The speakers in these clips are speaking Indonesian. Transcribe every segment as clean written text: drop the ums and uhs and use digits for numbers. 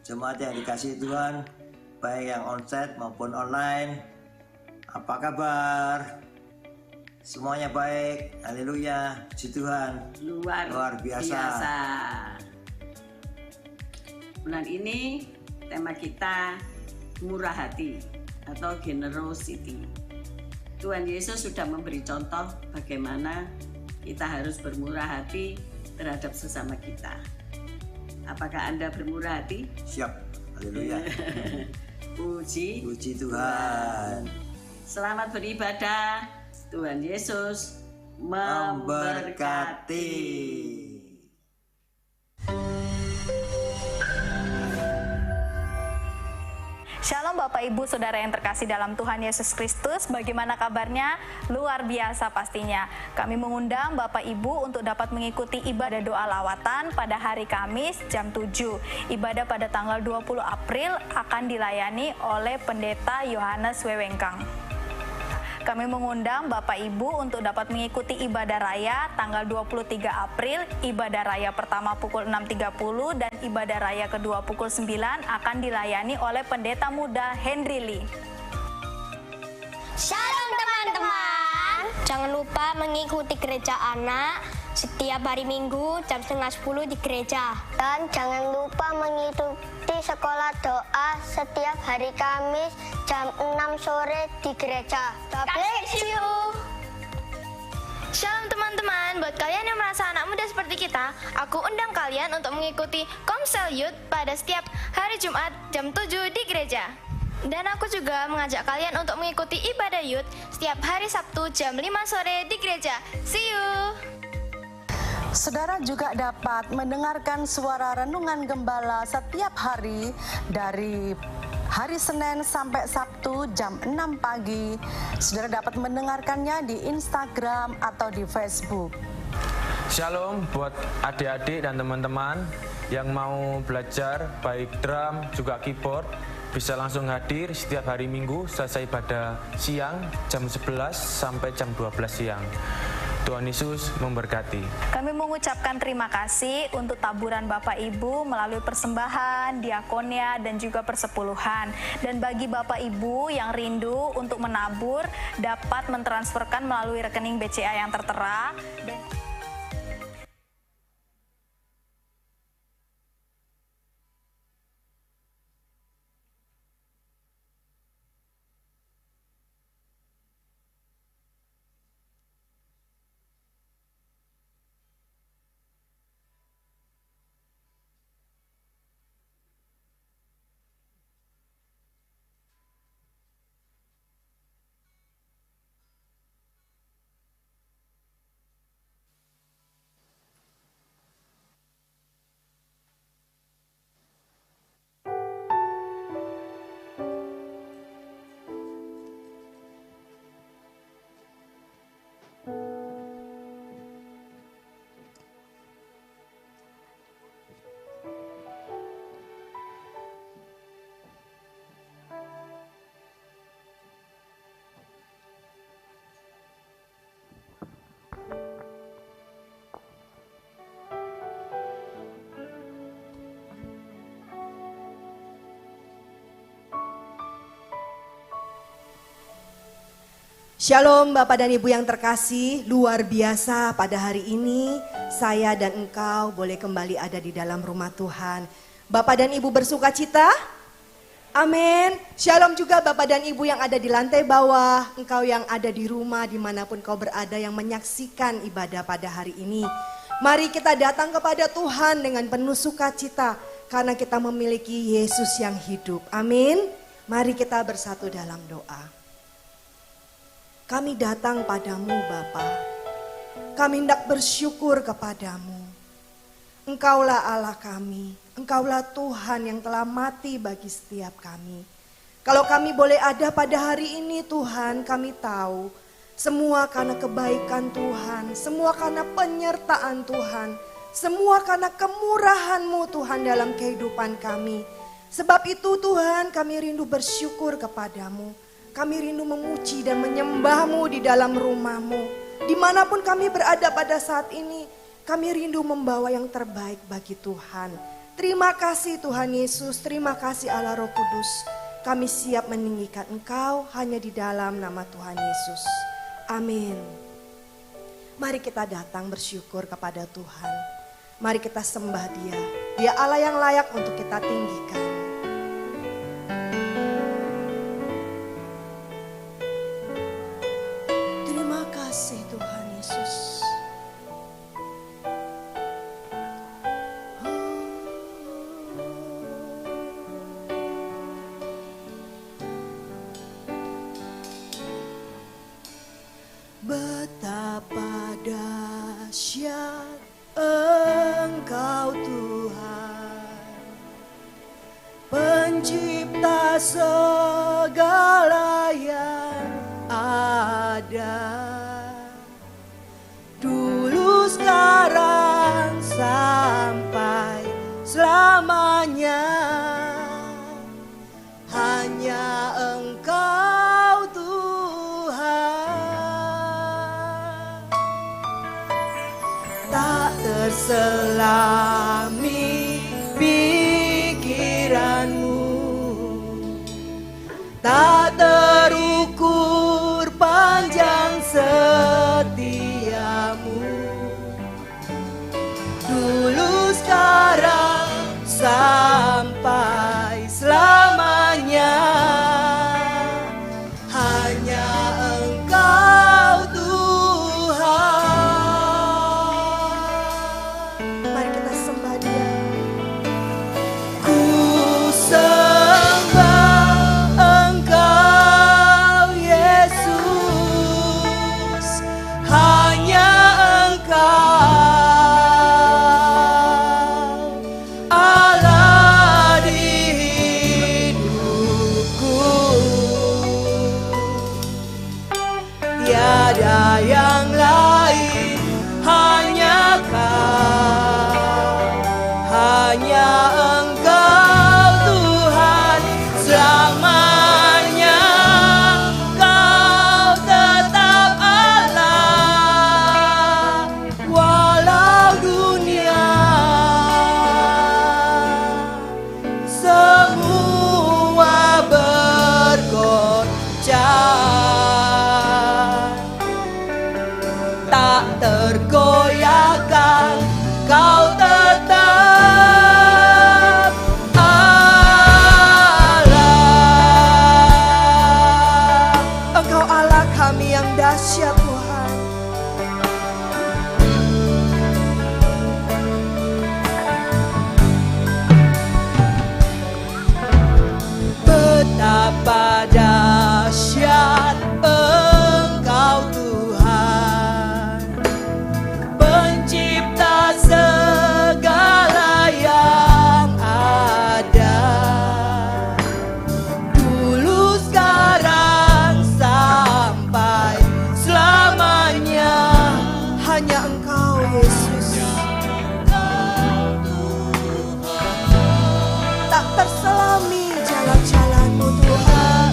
Jemaat yang dikasihi Tuhan, baik yang onsite maupun online, apa kabar? Semuanya baik, haleluya, puji Tuhan. Luar biasa. Bulan ini tema kita murah hati atau generosity. Tuhan Yesus sudah memberi contoh bagaimana kita harus bermurah hati terhadap sesama kita. Apakah Anda bermurah hati? Siap, haleluya. Puji Tuhan. Selamat beribadah. Tuhan Yesus memberkati. Shalom Bapak Ibu Saudara yang terkasih dalam Tuhan Yesus Kristus. Bagaimana kabarnya? Luar biasa pastinya. Kami mengundang Bapak Ibu untuk dapat mengikuti ibadah doa lawatan pada hari Kamis jam 7. Ibadah pada tanggal 20 April akan dilayani oleh Pendeta Yohanes Wewengkang. Kami mengundang Bapak Ibu untuk dapat mengikuti ibadah raya tanggal 23 April, ibadah raya pertama pukul 6.30 dan ibadah raya kedua pukul 9 akan dilayani oleh Pendeta Muda Henry Lee. Shalom teman-teman, jangan lupa mengikuti gereja anak setiap hari Minggu jam 9:30 di gereja. Dan jangan lupa mengikuti sekolah doa setiap hari Kamis jam 6 sore di gereja. God bless you. Shalom teman-teman, buat kalian yang merasa anak muda seperti kita, aku undang kalian untuk mengikuti Komsel Youth pada setiap hari Jumat jam 7 di gereja. Dan aku juga mengajak kalian untuk mengikuti ibadah youth setiap hari Sabtu jam 5 sore di gereja. See you! Saudara juga dapat mendengarkan suara renungan gembala setiap hari dari hari Senin sampai Sabtu jam 6 pagi. Saudara dapat mendengarkannya di Instagram atau di Facebook. Shalom buat adik-adik dan teman-teman yang mau belajar baik drum juga keyboard, bisa langsung hadir setiap hari Minggu selesai pada siang jam 11 sampai jam 12 siang. Tuhan Yesus memberkati. Kami mengucapkan terima kasih untuk taburan Bapak Ibu melalui persembahan, diakonia, dan juga persepuluhan. Dan bagi Bapak Ibu yang rindu untuk menabur, dapat mentransferkan melalui rekening BCA yang tertera. Shalom Bapak dan Ibu yang terkasih, luar biasa pada hari ini saya dan engkau boleh kembali ada di dalam rumah Tuhan. Bapak dan Ibu bersuka cita? Amin. Shalom juga Bapak dan Ibu yang ada di lantai bawah, engkau yang ada di rumah dimanapun kau berada yang menyaksikan ibadah pada hari ini. Mari kita datang kepada Tuhan dengan penuh sukacita karena kita memiliki Yesus yang hidup. Amin. Mari kita bersatu dalam doa. Kami datang padamu Bapa, kami hendak bersyukur kepadamu. Engkaulah Allah kami, Engkaulah Tuhan yang telah mati bagi setiap kami. Kalau kami boleh ada pada hari ini Tuhan, kami tahu semua karena kebaikan Tuhan, semua karena penyertaan Tuhan, semua karena kemurahan-Mu Tuhan dalam kehidupan kami. Sebab itu Tuhan kami rindu bersyukur kepadamu. Kami rindu memuji dan menyembah-Mu di dalam rumah-Mu. Dimanapun kami berada pada saat ini, kami rindu membawa yang terbaik bagi Tuhan. Terima kasih Tuhan Yesus, terima kasih Allah Roh Kudus. Kami siap meninggikan Engkau hanya di dalam nama Tuhan Yesus. Amin. Mari kita datang bersyukur kepada Tuhan. Mari kita sembah Dia. Dia Allah yang layak untuk kita tinggikan. Terima kasih Tuhan Yesus. Betapa dahsyat Engkau Tuhan, pencipta segala yang ada, dulu sekarang sampai selamanya. Hanya Engkau Tuhan, tak terselami pikiranmu, tak terukur panjang setiamu, dulu sekarang sampai selamanya. Hanya Engkau Tuhan. Mari kita sembah Dia. Ku sembah Engkau Yesus, hanya Engkau Allah di hidupku. Tiada yang lain, hanya Kau, hanya Engkau Tuhan selamanya. Kau tetap Allah, walau dunia semua bergoncang, tak tergoyahkan. Kau tetap Allah. Engkau Allah kami yang dahsyat Tuhan. Betapa dahsyat Engkau Tuhan, pencipta segala yang ada, dulu sekarang sampai selamanya. Hanya Engkau Yesus, tak terselami jalan-jalan-Mu Tuhan.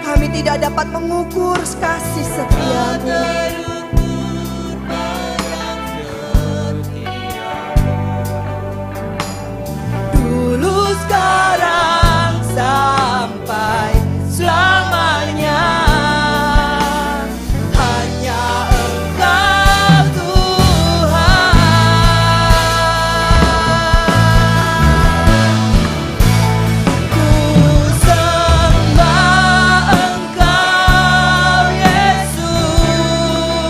Kami tidak dapat mengukur kasih setia-Mu. Dulu sekarang sampai selamanya. Hanya Engkau Tuhan. Ku sembah Engkau Yesus,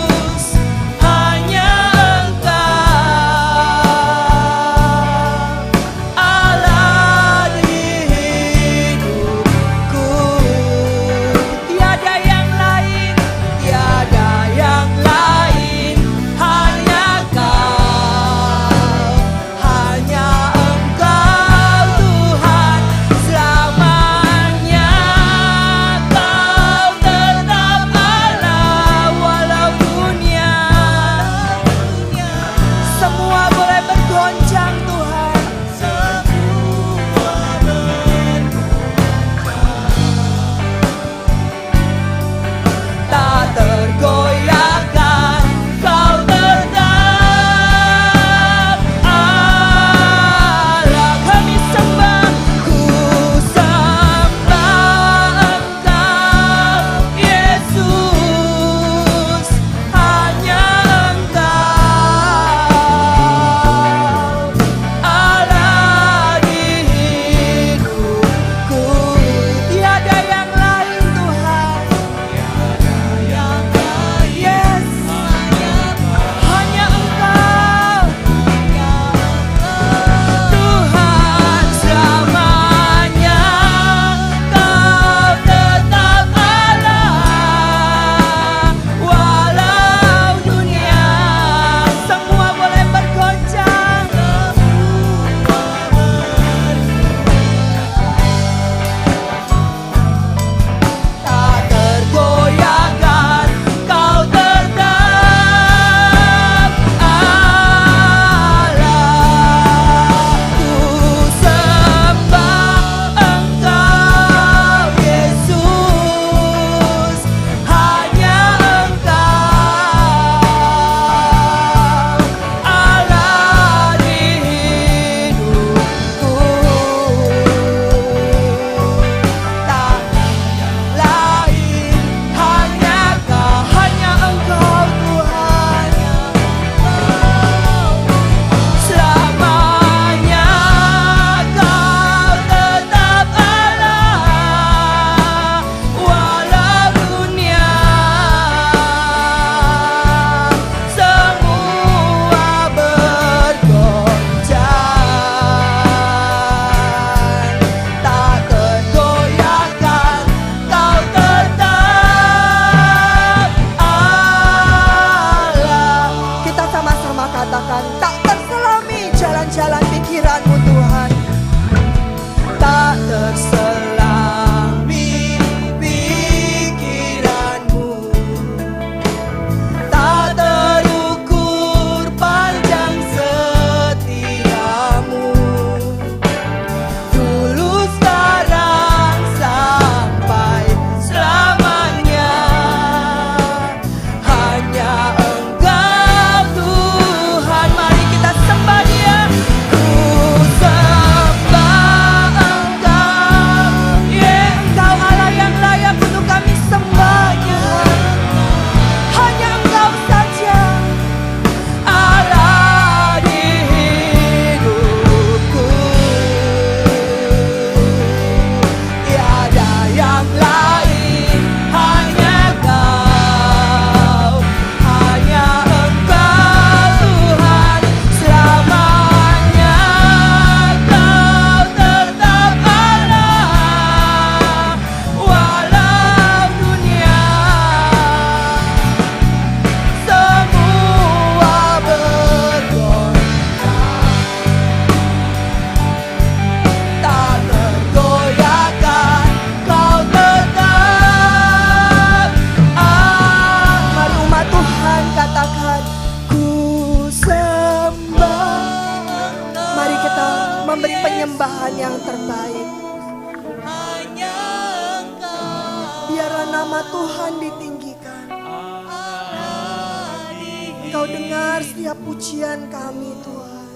Engkau dengar setiap pujian kami Tuhan.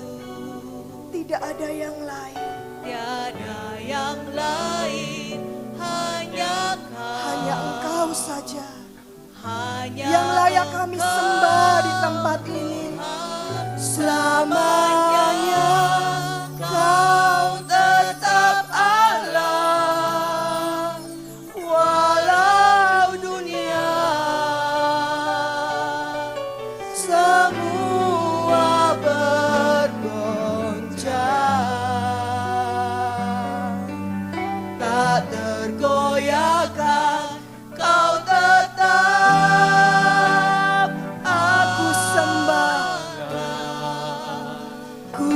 Tidak ada yang lain. Tiada yang lain, hanya Engkau saja hanya yang layak kami sembah di tempat ini. Selamanya Kau tetap Allah, walau dunia semua bergoncang, tak tergoyahkan Kau tetap aku sembah, ku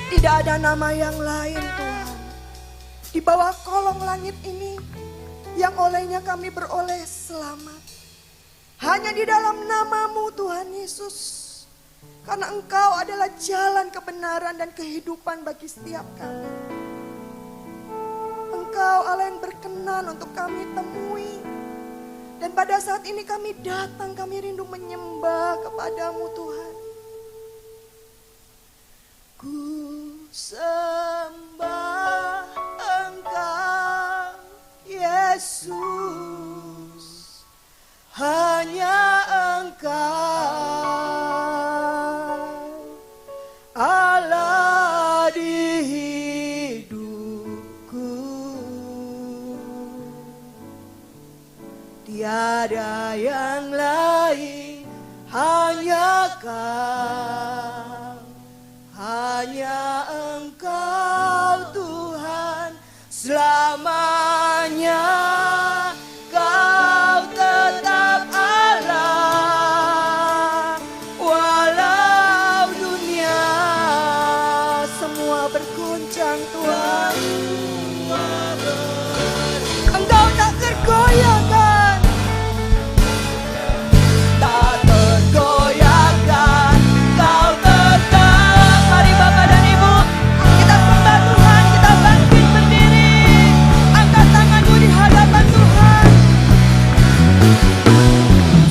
Tidak ada nama yang lain Tuhan di bawah kolong langit ini yang olehnya kami beroleh selamat. Hanya di dalam nama-Mu Tuhan Yesus. Karena Engkau adalah jalan kebenaran dan kehidupan bagi setiap kami. Engkau Allah yang berkenan untuk kami temui. Dan pada saat ini kami datang, kami rindu menyembah kepada-Mu Tuhan. Ku sembah Engkau Yesus, hanya Engkau Allah di hidupku. Tiada yang lain, hanya Kau, hanya Engkau Tuhan selamanya. Kau tetap Allah, walau dunia semua bergoncang Tuhan. Engkau tak tergoyahkan, tak tergoyahkan. Kau tetap. Mari Bapak dan Ibu, kita sembah Tuhan, kita bangkit berdiri, angkat tanganmu di hadapan Tuhan.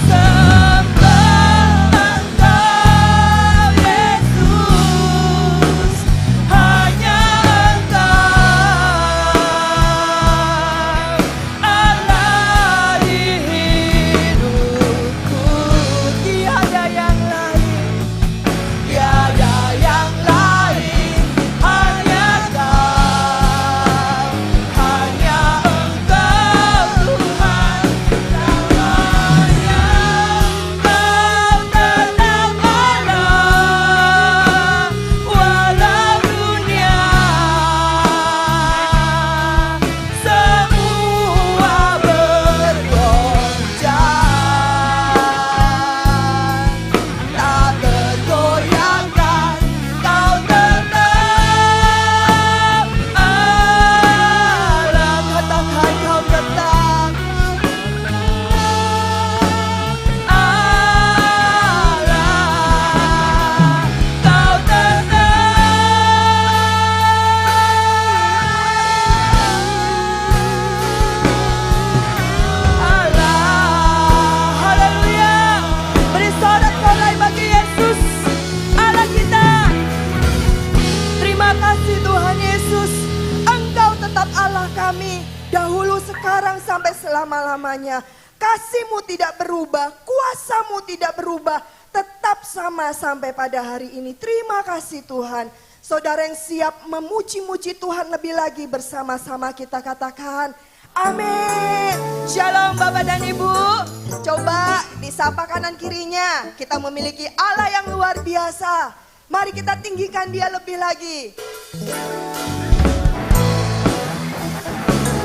Sembah Engkau Yesus, hanya Engkau Allah di hidupku. Tiada yang lain, tiada yang lain, hanya Kau, hanya Engkau Tuhan selamanya. Kau tetap Allah, walau dunia semua bergoncang, tak tergoyahkan. Kau tetap Allah, katakan Kau tetap Allah, Kau Allah. Haleluya. Beri sorak sorai bagi Yesus Allah kita. Terima kasih Tuhan Yesus, Engkau tetap Allah kami, dahulu, sekarang, sampai selama-lamanya. Kasih-Mu tidak berubah, kuasa-Mu tidak berubah, tetap sama sampai pada hari ini. Terima kasih Tuhan. Saudara yang siap memuji-muji Tuhan lebih lagi, bersama-sama kita katakan amin. Shalom Bapak dan Ibu. Coba disapa kanan kirinya, kita memiliki Allah yang luar biasa. Mari kita tinggikan Dia lebih lagi.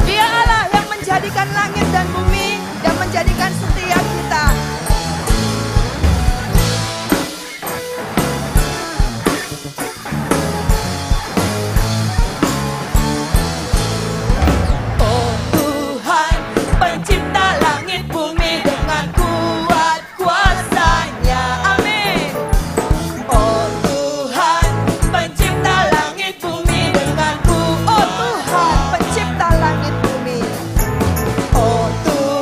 Dia Allah yang menjadikan langit dan bumi dan menjadikan setiap kita. Oh Tuhan, pencipta langit bumi dengan kuat kuasa-Nya. Amin. Oh Tuhan, pencipta langit bumi dengan kuat. Oh Tuhan, pencipta langit bumi. Oh Tuhan.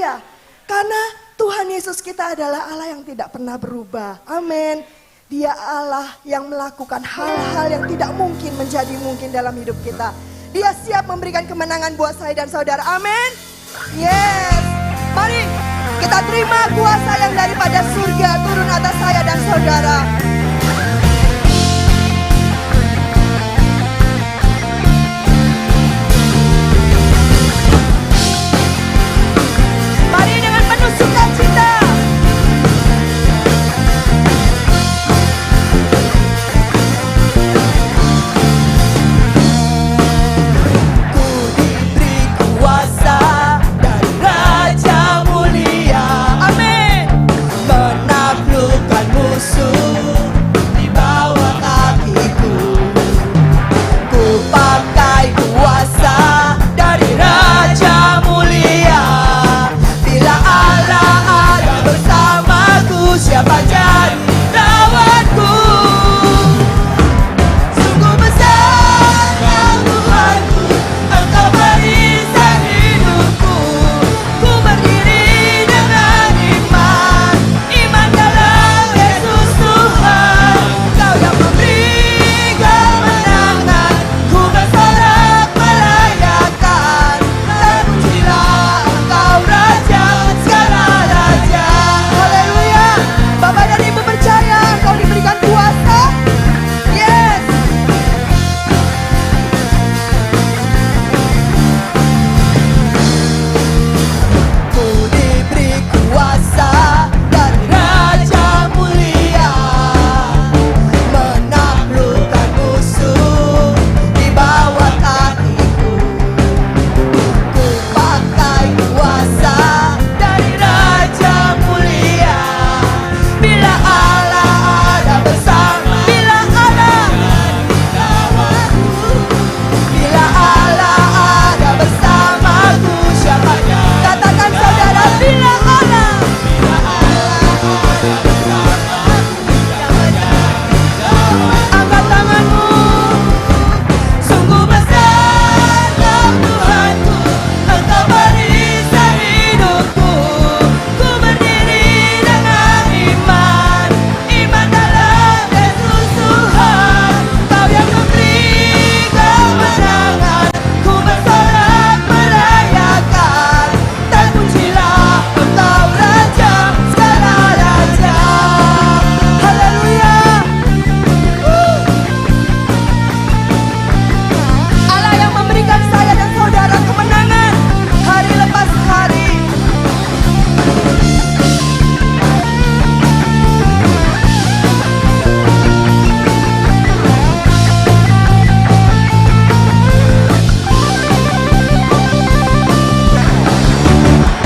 Haleluya. Karena Tuhan Yesus kita adalah Allah yang tidak pernah berubah. Amin. Dia Allah yang melakukan hal-hal yang tidak mungkin menjadi mungkin dalam hidup kita. Dia siap memberikan kemenangan buat saya dan saudara. Amin. Yes. Mari kita terima kuasa yang daripada surga turun atas saya dan saudara. Mari dengan penuh sukacita. Siapa jadi lawanku? Sungguh besar Kau Tuhanku, Engkau perisai hidupku. Ku berdiri dengan iman, iman dalam Yesus Tuhan. Kau yang memberi kemenangan, ku bersorak merayakan. Terpujilah Engkau Raja segala raja. Haleluya. Bapak dan Ibu percaya Kau diberikan kuasa. Yes. Ku diberi kuasa dari Raja mulia, menaklukkan musuh di bawah kakiku. Ku pakai kuasa dari Raja mulia. Bila Allah ada bersama, bila Allah bila Allah ada bersamaku, siapanya? Katakan saudara, bila Allah angkat tanganmu. Sungguh besar Kau Tuhanku, Engkau perisai hidupku. Ku berdiri dengan iman, iman dalam Yesus Tuhan. Kau yang memberi kemenangan, ku bersorak merayakan. Terpujilah Engkau Raja segala raja. Haleluya. Allah yang memberikan saya dan saudara kemenangan hari lepas hari.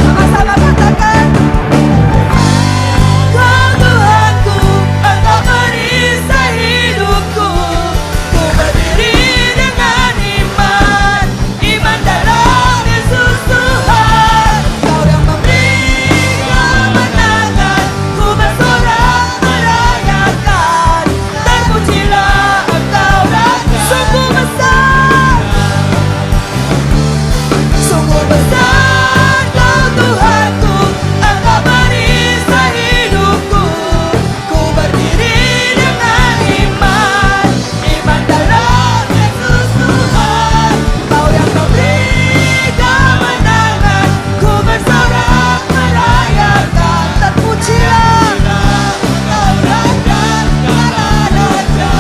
Sama-sama katakan, Kau Tuhanku, Engkau perisai hidupku. Ku berdiri dengan iman, iman dalam Yesus Tuhan. Kau yang memberi kemenangan, ku bersorak merayakan. Terpujilah Engkau Raja. Sungguh besar, sungguh besar Kau Tuhanku, Engkau perisai hidupku. Ku berdiri dengan iman, iman dalam Yesus Tuhan. Kau yang memberi kemenangan, ku bersorak merayakan. Terpujilah Engkau Raja segala raja.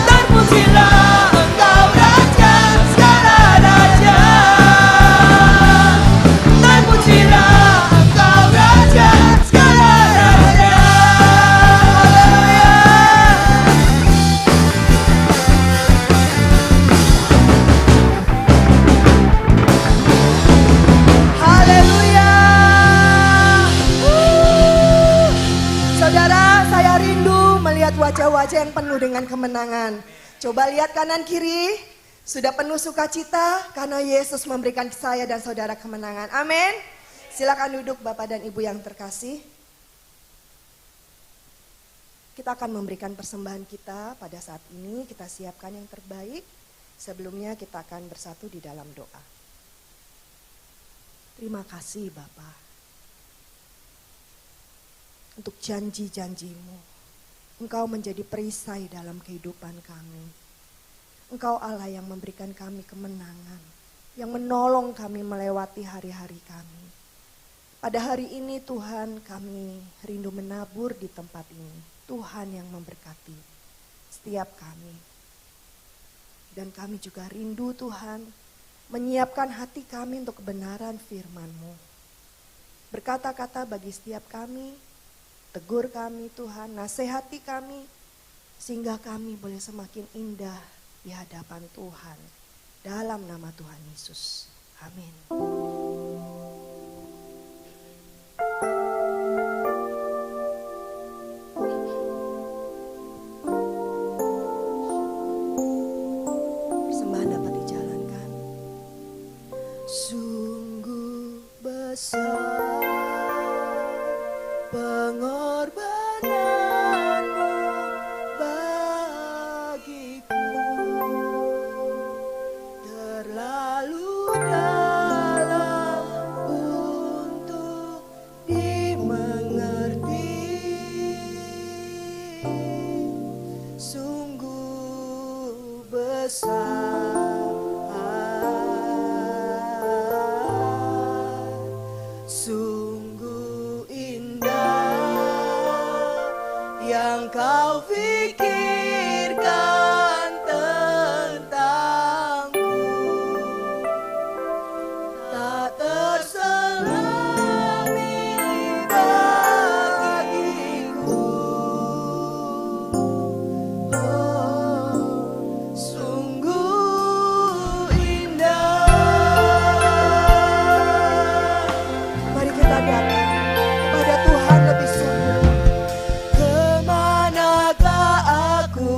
Terpujilah Engkau Raja segala raja. Terpujilah Engkau Raja segala raja. Haleluya. Saudara, saya rindu melihat wajah-wajah yang penuh dengan kemenangan. Coba lihat kanan kiri, sudah penuh sukacita karena Yesus memberikan saya dan saudara kemenangan. Amin. Silakan duduk Bapak dan Ibu yang terkasih. Kita akan memberikan persembahan kita pada saat ini, kita siapkan yang terbaik. Sebelumnya kita akan bersatu di dalam doa. Terima kasih Bapa untuk janji-janjimu. Engkau menjadi perisai dalam kehidupan kami. Engkau Allah yang memberikan kami kemenangan, yang menolong kami melewati hari-hari kami. Pada hari ini Tuhan, kami rindu menabur di tempat ini. Tuhan yang memberkati setiap kami. Dan kami juga rindu Tuhan menyiapkan hati kami untuk kebenaran firman-Mu. Berkata-kata bagi setiap kami, tegur kami Tuhan, nasihati kami, sehingga kami boleh semakin indah di hadapan Tuhan. Dalam nama Tuhan Yesus. Amin. Persembahan dapat dijalankan. Sungguh besar pengorbananmu bagiku, terlalu dalam untuk dimengerti. Sungguh besar, sungguh indah yang kau pikirkan tentangku, tak terselami bagiku. Oh, sungguh indah. Mari kita datang kepada Tuhan lebih sungguh. Kemanakah aku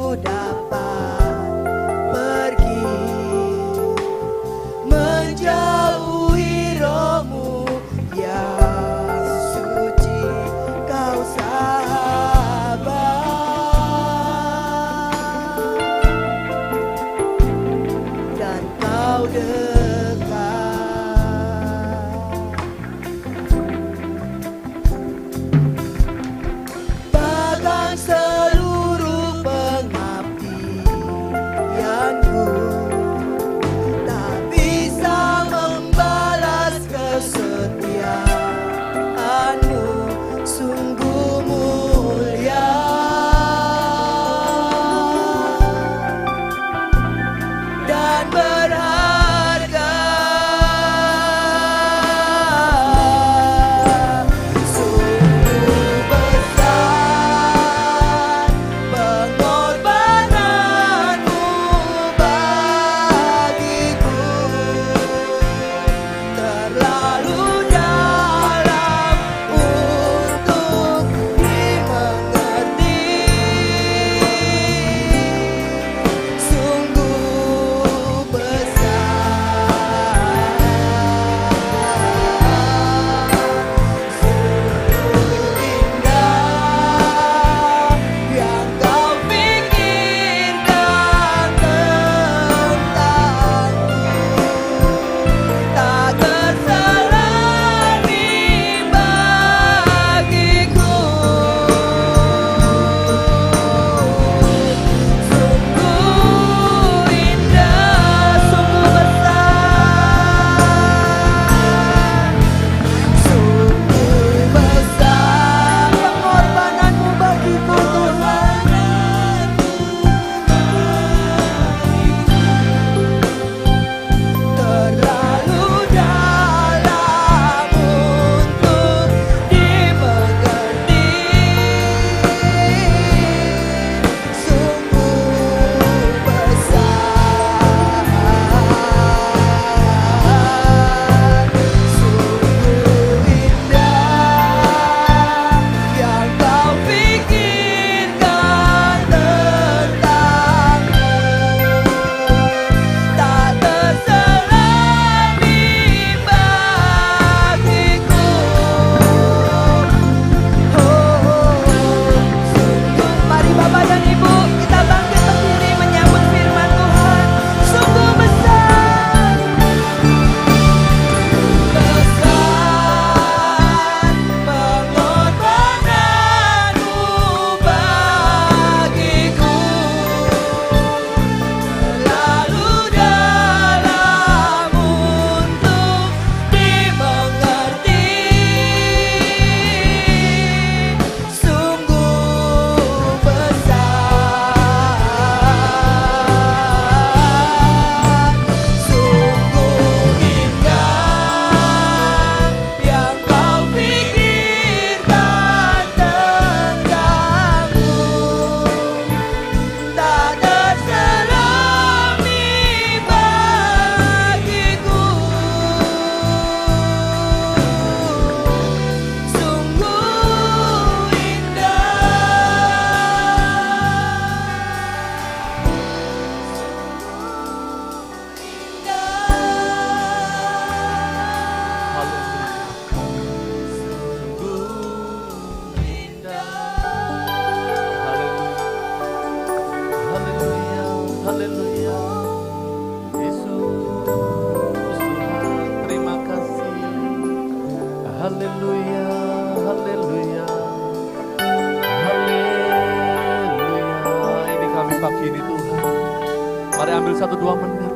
ambil 1-2 menit.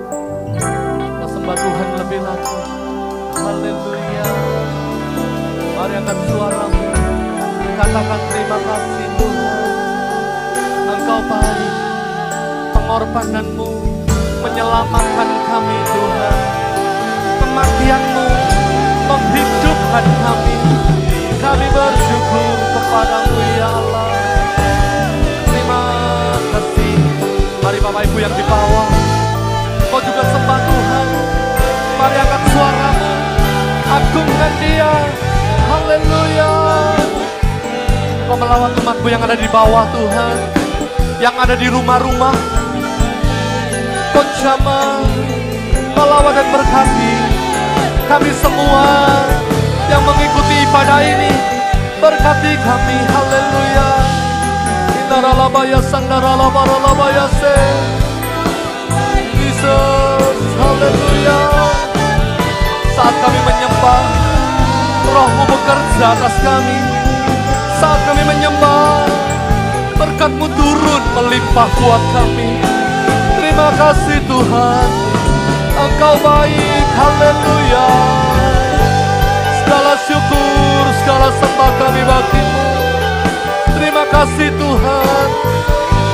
Kita sembah Tuhan lebih lagi. Haleluya. Mari angkat suaramu. Katakan terima kasih Tuhan. Engkau baik. Pengorbananmu menyelamatkan kami Tuhan. Kematianmu menghidupkan kami. Kami bersyukur kepadamu ya Allah. Terima kasih. Mari Bapak Ibu yang di bawah, kau juga sembah Tuhan. Mari angkat suaramu, agungkan Dia. Haleluya. Kau melawat umatmu yang ada di bawah Tuhan, yang ada di rumah-rumah. Kau jamah melawat dan berkati kami semua yang mengikuti ibadah ini. Berkati kami, haleluya. Indaralabaya sandaralabaralabaya se. Jesus, haleluya. Saat kami menyembah, Roh-Mu bekerja atas kami. Saat kami menyembah, berkat-Mu turun melimpah buat kami. Terima kasih Tuhan, Engkau baik, haleluya. Segala syukur, segala sembah kami bagi-Mu. Terima kasih Tuhan.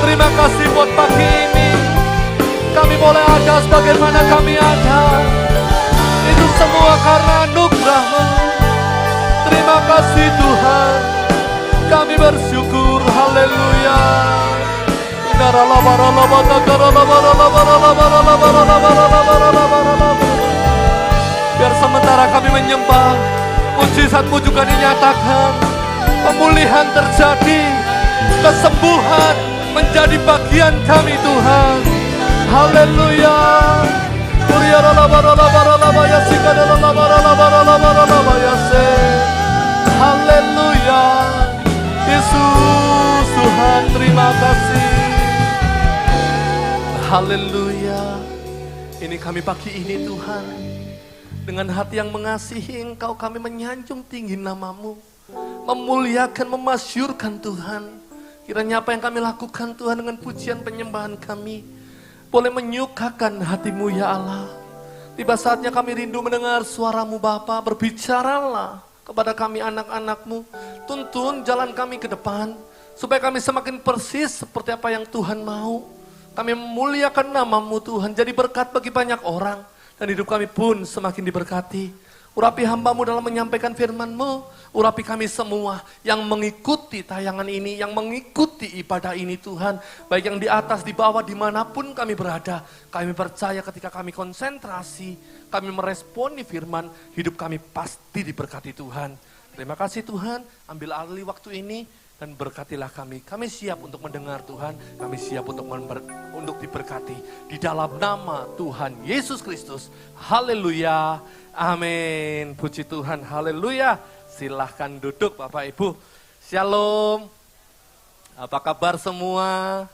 Terima kasih buat pagi ini. Kami boleh ada sebagaimana kami ada. Itu semua karena anugerah-Mu. Terima kasih Tuhan. Kami bersyukur, haleluya. Biar sementara kami menyembah, mujizat-Mu juga dinyatakan. Pemulihan terjadi, kesembuhan menjadi bagian kami Tuhan. Haleluya. Haleluya. Yesus Tuhan, terima kasih. Haleluya. Ini kami pagi ini Tuhan, dengan hati yang mengasihi Engkau kami menyanjung tinggi nama-Mu, memuliakan, memasyurkan Tuhan. Kiranya apa yang kami lakukan Tuhan dengan pujian penyembahan kami boleh menyukakan hati-Mu ya Allah. Tiba saatnya kami rindu mendengar suara-Mu Bapa. Berbicaralah kepada kami anak-anak-Mu. Tuntun jalan kami ke depan supaya kami semakin persis seperti apa yang Tuhan mau. Kami memuliakan nama-Mu Tuhan, jadi berkat bagi banyak orang. Dan hidup kami pun semakin diberkati. Urapi hamba-Mu dalam menyampaikan firman-Mu. Urapi kami semua yang mengikuti tayangan ini, yang mengikuti ibadah ini Tuhan. Baik yang di atas, di bawah, dimanapun kami berada. Kami percaya ketika kami konsentrasi, kami meresponi firman, hidup kami pasti diberkati Tuhan. Terima kasih Tuhan, ambil alih waktu ini dan berkatilah kami. Kami siap untuk mendengar Tuhan, kami siap untuk diberkati. Di dalam nama Tuhan Yesus Kristus. Haleluya. Amin. Puji Tuhan. Haleluya. Silahkan duduk Bapak Ibu. Shalom. Apa kabar semua?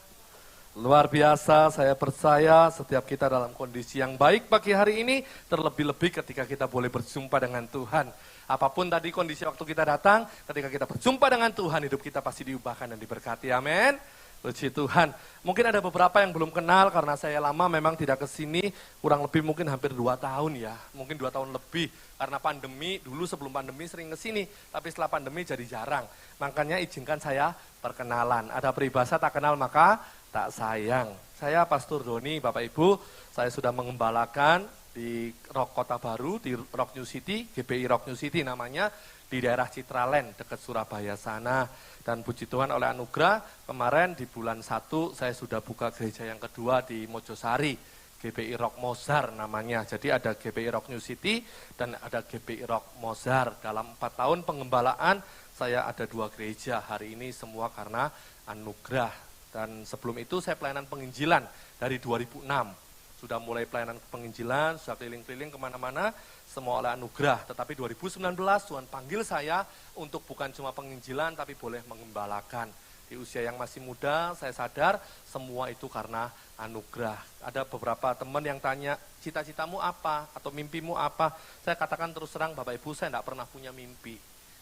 Luar biasa, saya percaya setiap kita dalam kondisi yang baik pagi hari ini. Terlebih-lebih ketika kita boleh berjumpa dengan Tuhan. Apapun tadi kondisi waktu kita datang, ketika kita berjumpa dengan Tuhan, hidup kita pasti diubahkan dan diberkati. Amin. Puji Tuhan. Mungkin ada beberapa yang belum kenal karena saya lama memang tidak ke sini, kurang lebih mungkin hampir 2 tahun ya. Mungkin 2 tahun lebih karena pandemi, dulu sebelum pandemi sering ke sini, tapi setelah pandemi jadi jarang. Makanya izinkan saya perkenalan. Ada peribahasa tak kenal maka tak sayang. Saya Pastor Doni, Bapak Ibu, saya sudah mengembalakan di Rock Kota Baru, di Rock New City, GBI Rock New City namanya, di daerah Citraland, dekat Surabaya sana. Dan puji Tuhan oleh anugerah, kemarin di bulan 1 saya sudah buka gereja yang kedua di Mojosari, GBI Rock Mozar namanya. Jadi ada GBI Rock New City dan ada GBI Rock Mozar. Dalam 4 tahun pengembalaan, saya ada 2 gereja. Hari ini semua karena anugerah. Dan sebelum itu saya pelayanan penginjilan dari 2006. Sudah mulai pelayanan penginjilan, sudah keliling-keliling kemana-mana, semua oleh anugerah. Tetapi 2019 Tuhan panggil saya untuk bukan cuma penginjilan, tapi boleh mengembalakan. Di usia yang masih muda, saya sadar semua itu karena anugerah. Ada beberapa teman yang tanya, cita-citamu apa? Atau mimpimu apa? Saya katakan terus terang, Bapak Ibu, saya tidak pernah punya mimpi.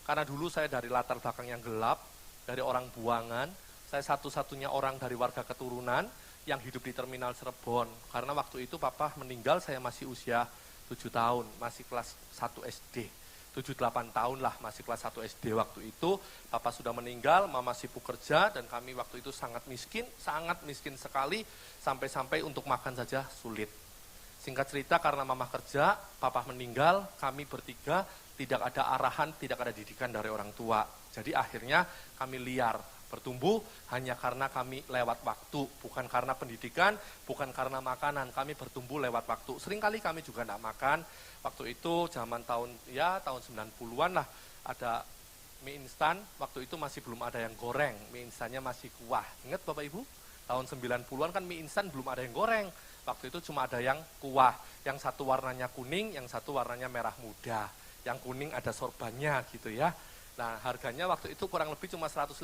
Karena dulu saya dari latar belakang yang gelap, dari orang buangan, saya satu-satunya orang dari warga keturunan, yang hidup di terminal Cirebon. Karena waktu itu papa meninggal saya masih usia 7 tahun, masih kelas 1 SD. 7-8 tahun lah, masih kelas 1 SD waktu itu. Papa sudah meninggal, mama sibuk kerja, dan kami waktu itu sangat miskin sekali, sampai-sampai untuk makan saja sulit. Singkat cerita, karena mama kerja, papa meninggal, kami bertiga tidak ada arahan, tidak ada didikan dari orang tua. Jadi akhirnya kami liar, bertumbuh hanya karena kami lewat waktu, bukan karena pendidikan, bukan karena makanan, kami bertumbuh lewat waktu. Seringkali kami juga tidak makan. Waktu itu zaman tahun 90-an lah, ada mie instan, waktu itu masih belum ada yang goreng, mie instannya masih kuah. Ingat Bapak Ibu? Tahun 90-an kan mie instan belum ada yang goreng, waktu itu cuma ada yang kuah, yang satu warnanya kuning, yang satu warnanya merah muda, yang kuning ada sorbannya gitu ya. Nah harganya waktu itu kurang lebih cuma 150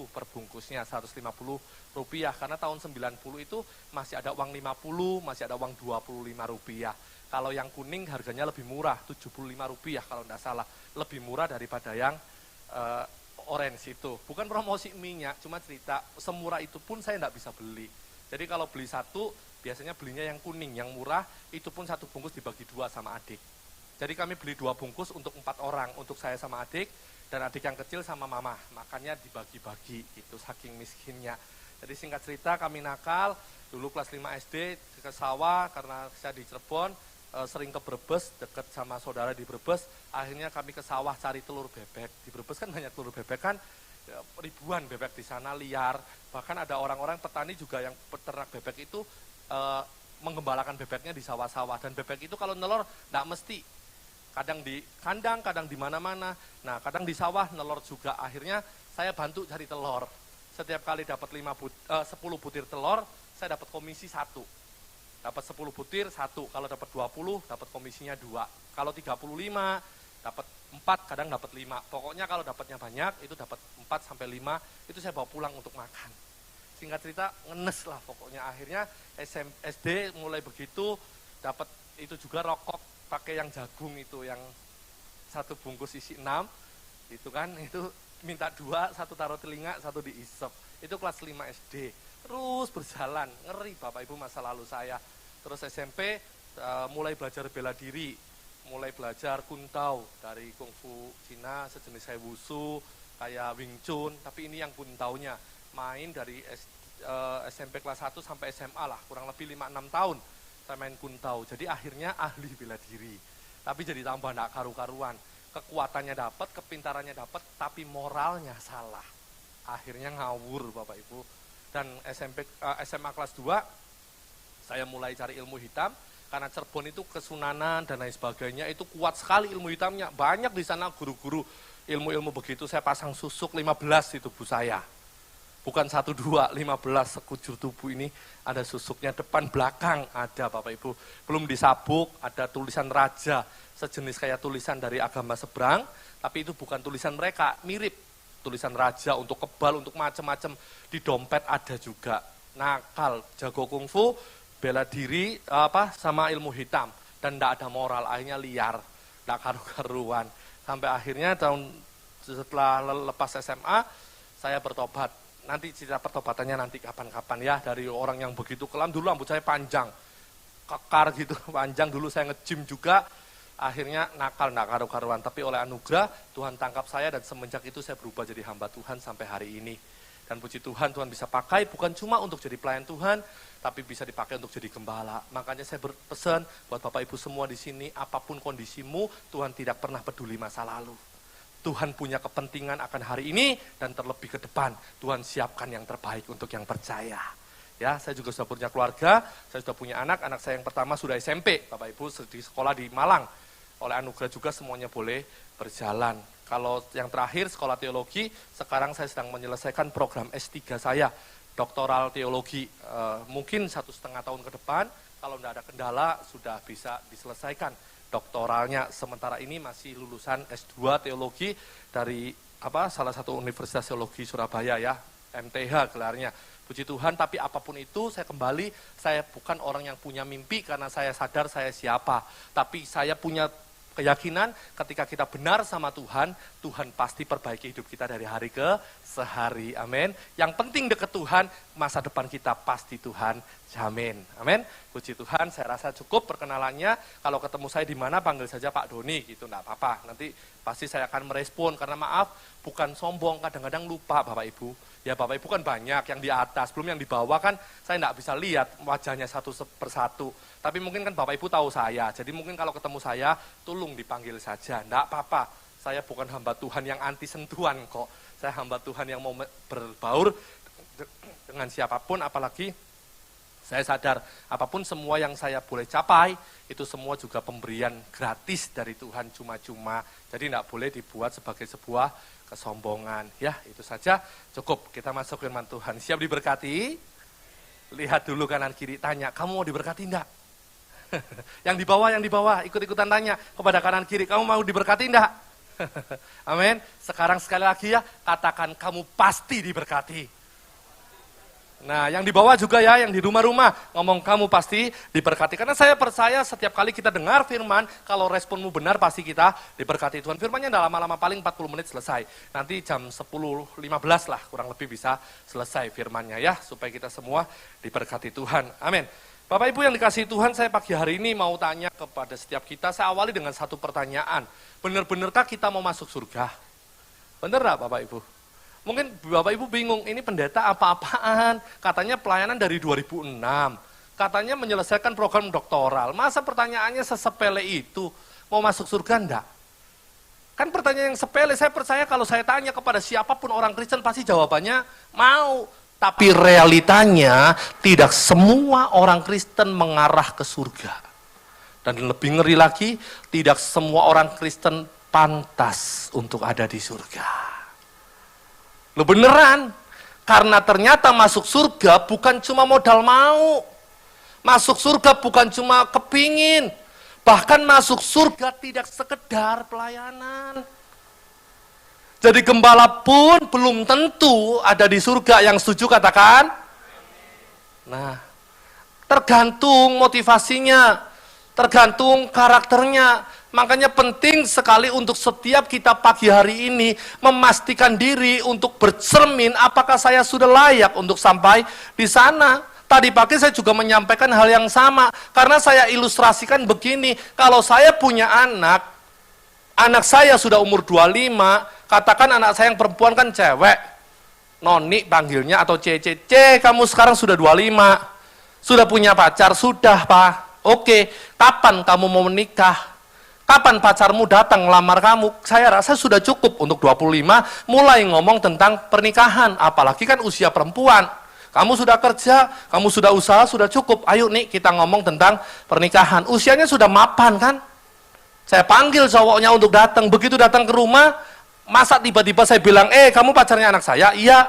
per bungkusnya, 150 rupiah, karena tahun 90 itu masih ada uang 50, masih ada uang 25 rupiah. Kalau yang kuning harganya lebih murah, 75 rupiah kalau tidak salah. Lebih murah daripada yang orange itu. Bukan promosi minyak, cuma cerita semurah itu pun saya tidak bisa beli. Jadi kalau beli satu, biasanya belinya yang kuning, yang murah, itu pun satu bungkus dibagi 2 sama adik. Jadi kami beli 2 bungkus untuk 4 orang, untuk saya sama adik, dan adik yang kecil sama mama. Makannya dibagi-bagi, itu saking miskinnya. Jadi singkat cerita kami nakal, dulu kelas 5 SD ke sawah, karena saya di Cirebon, sering ke Brebes, dekat sama saudara di Brebes, akhirnya kami ke sawah cari telur bebek. Di Brebes kan banyak telur bebek kan, ribuan bebek di sana liar. Bahkan ada orang-orang petani juga yang peternak bebek itu menggembalakan bebeknya di sawah-sawah. Dan bebek itu kalau nelor tidak mesti, kadang di kandang, kadang di mana-mana. Nah kadang di sawah nelor juga. Akhirnya saya bantu cari telur. Setiap kali dapat 10 butir telur, saya dapat komisi 1. Dapat 10 butir 1, kalau dapat 20 dapat komisinya 2, kalau 35 dapat 4, kadang dapat 5. Pokoknya kalau dapatnya banyak itu dapat 4 sampai 5, itu saya bawa pulang untuk makan. Singkat cerita ngenes lah pokoknya. Akhirnya SD mulai begitu, dapat itu juga rokok pakai yang jagung itu, yang 1 bungkus isi 6 itu kan, itu minta 2, 1 taruh telinga, 1 diisep. Itu kelas 5 SD. Terus berjalan, ngeri Bapak Ibu masa lalu saya. Terus SMP mulai belajar bela diri, mulai belajar kuntau dari kungfu Cina, sejenis Hai Wushu, kayak Wing Chun, tapi ini yang kuntaunya. Main dari SMP kelas 1 sampai SMA lah, kurang lebih 5-6 tahun saya main kuntau. Jadi akhirnya ahli bela diri, tapi jadi tambah nggak karu-karuan. Kekuatannya dapat, kepintarannya dapat, tapi moralnya salah. Akhirnya ngawur Bapak Ibu. Dan SMA kelas 2, saya mulai cari ilmu hitam, karena Cirebon itu kesunanan dan lain sebagainya, itu kuat sekali ilmu hitamnya. Banyak di sana guru-guru ilmu-ilmu begitu, saya pasang susuk 15 di tubuh saya. Bukan 1, 2, 15 sekujur tubuh ini ada susuknya, depan belakang ada Bapak Ibu. Belum disabuk, ada tulisan raja, sejenis kayak tulisan dari agama seberang, tapi itu bukan tulisan mereka, mirip. Tulisan raja untuk kebal, untuk macam-macam. Di dompet ada juga. Nakal, jago kungfu, bela diri, sama ilmu hitam. Dan tidak ada moral, akhirnya liar, tidak karu-karuan. Sampai akhirnya setelah lepas SMA, saya bertobat. Nanti cerita pertobatannya nanti kapan-kapan ya. Dari orang yang begitu kelam, dulu rambut saya panjang. Kekar gitu, panjang. Dulu saya nge-gym juga. Akhirnya nakal, nggak karu-karuan, tapi oleh anugerah Tuhan tangkap saya, dan semenjak itu saya berubah jadi hamba Tuhan sampai hari ini. Dan puji Tuhan, Tuhan bisa pakai bukan cuma untuk jadi pelayan Tuhan, tapi bisa dipakai untuk jadi gembala. Makanya saya berpesan buat Bapak Ibu semua di sini, apapun kondisimu, Tuhan tidak pernah peduli masa lalu. Tuhan punya kepentingan akan hari ini, dan terlebih ke depan, Tuhan siapkan yang terbaik untuk yang percaya. Ya, saya juga sudah punya keluarga, saya sudah punya anak saya yang pertama sudah SMP, Bapak Ibu, di sekolah di Malang. Oleh anugerah juga semuanya boleh berjalan. Kalau yang terakhir sekolah teologi, sekarang saya sedang menyelesaikan program S3 saya, doktoral teologi. Mungkin 1,5 tahun ke depan, kalau tidak ada kendala, sudah bisa diselesaikan doktoralnya. Sementara ini masih lulusan S2 teologi dari salah satu Universitas Teologi Surabaya ya, MTH gelarnya. Puji Tuhan, tapi apapun itu saya kembali, saya bukan orang yang punya mimpi karena saya sadar saya siapa. Tapi saya punya keyakinan ketika kita benar sama Tuhan, Tuhan pasti perbaiki hidup kita dari hari ke sehari. Amin. Yang penting dekat Tuhan, masa depan kita pasti Tuhan jamin. Amin. Puji Tuhan, saya rasa cukup perkenalannya. Kalau ketemu saya di mana panggil saja Pak Doni gitu, enggak apa-apa. Nanti pasti saya akan merespon karena maaf, bukan sombong, kadang-kadang lupa Bapak Ibu. Ya Bapak Ibu kan banyak yang di atas, belum yang di bawah kan saya enggak bisa lihat wajahnya satu persatu. Tapi mungkin kan Bapak Ibu tahu saya, jadi mungkin kalau ketemu saya, tolong dipanggil saja, enggak apa-apa. Saya bukan hamba Tuhan yang anti sentuhan kok. Saya hamba Tuhan yang mau berbaur dengan siapapun, apalagi saya sadar apapun semua yang saya boleh capai, itu semua juga pemberian gratis dari Tuhan cuma-cuma. Jadi tidak boleh dibuat sebagai sebuah kesombongan. Ya, itu saja cukup. Kita masuk firman Tuhan. Siap diberkati? Lihat dulu kanan kiri, tanya, kamu mau diberkati enggak? Yang di bawah, ikut-ikutan tanya kepada kanan kiri, kamu mau diberkati enggak? Amin. Sekarang sekali lagi ya, katakan kamu pasti diberkati. Nah, yang di bawah juga ya, yang di rumah-rumah, ngomong kamu pasti diberkati. Karena saya percaya setiap kali kita dengar firman, kalau responmu benar pasti kita diberkati Tuhan. Firmannya tidak lama-lama, paling 40 menit selesai. Nanti jam 10.15 lah, kurang lebih bisa selesai firmannya ya, supaya kita semua diberkati Tuhan. Amin. Bapak Ibu yang dikasihi Tuhan, saya pagi hari ini mau tanya kepada setiap kita, saya awali dengan satu pertanyaan. Benar-benarkah kita mau masuk surga? Benar enggak Bapak Ibu? Mungkin Bapak Ibu bingung, ini pendeta apa-apaan? Katanya pelayanan dari 2006, katanya menyelesaikan program doktoral. Masa pertanyaannya sesepele itu? Mau masuk surga enggak? Kan pertanyaan yang sepele, saya percaya kalau saya tanya kepada siapapun orang Kristen pasti jawabannya mau. Tapi realitanya tidak semua orang Kristen mengarah ke surga. Dan lebih ngeri lagi, tidak semua orang Kristen pantas untuk ada di surga. Loh beneran, karena ternyata masuk surga bukan cuma modal mau. Masuk surga bukan cuma kepingin. Bahkan masuk surga tidak sekedar pelayanan. Jadi gembala pun belum tentu ada di surga, yang setuju katakan? Nah, tergantung motivasinya, tergantung karakternya. Makanya penting sekali untuk setiap kita pagi hari ini memastikan diri untuk bercermin apakah saya sudah layak untuk sampai di sana. Tadi pagi saya juga menyampaikan hal yang sama, karena saya ilustrasikan begini, kalau saya punya anak saya sudah umur 25, katakan anak saya yang perempuan kan cewek, Noni panggilnya atau CCC, kamu sekarang sudah 25, sudah punya pacar, sudah Pak, oke, kapan kamu mau menikah? Kapan pacarmu datang melamar kamu? Saya rasa sudah cukup untuk 25, mulai ngomong tentang pernikahan, apalagi kan usia perempuan. Kamu sudah kerja, kamu sudah usaha, sudah cukup, ayo nih kita ngomong tentang pernikahan. Usianya sudah mapan kan? Saya panggil cowoknya untuk datang, begitu datang ke rumah, masa tiba-tiba saya bilang, kamu pacarnya anak saya? Iya.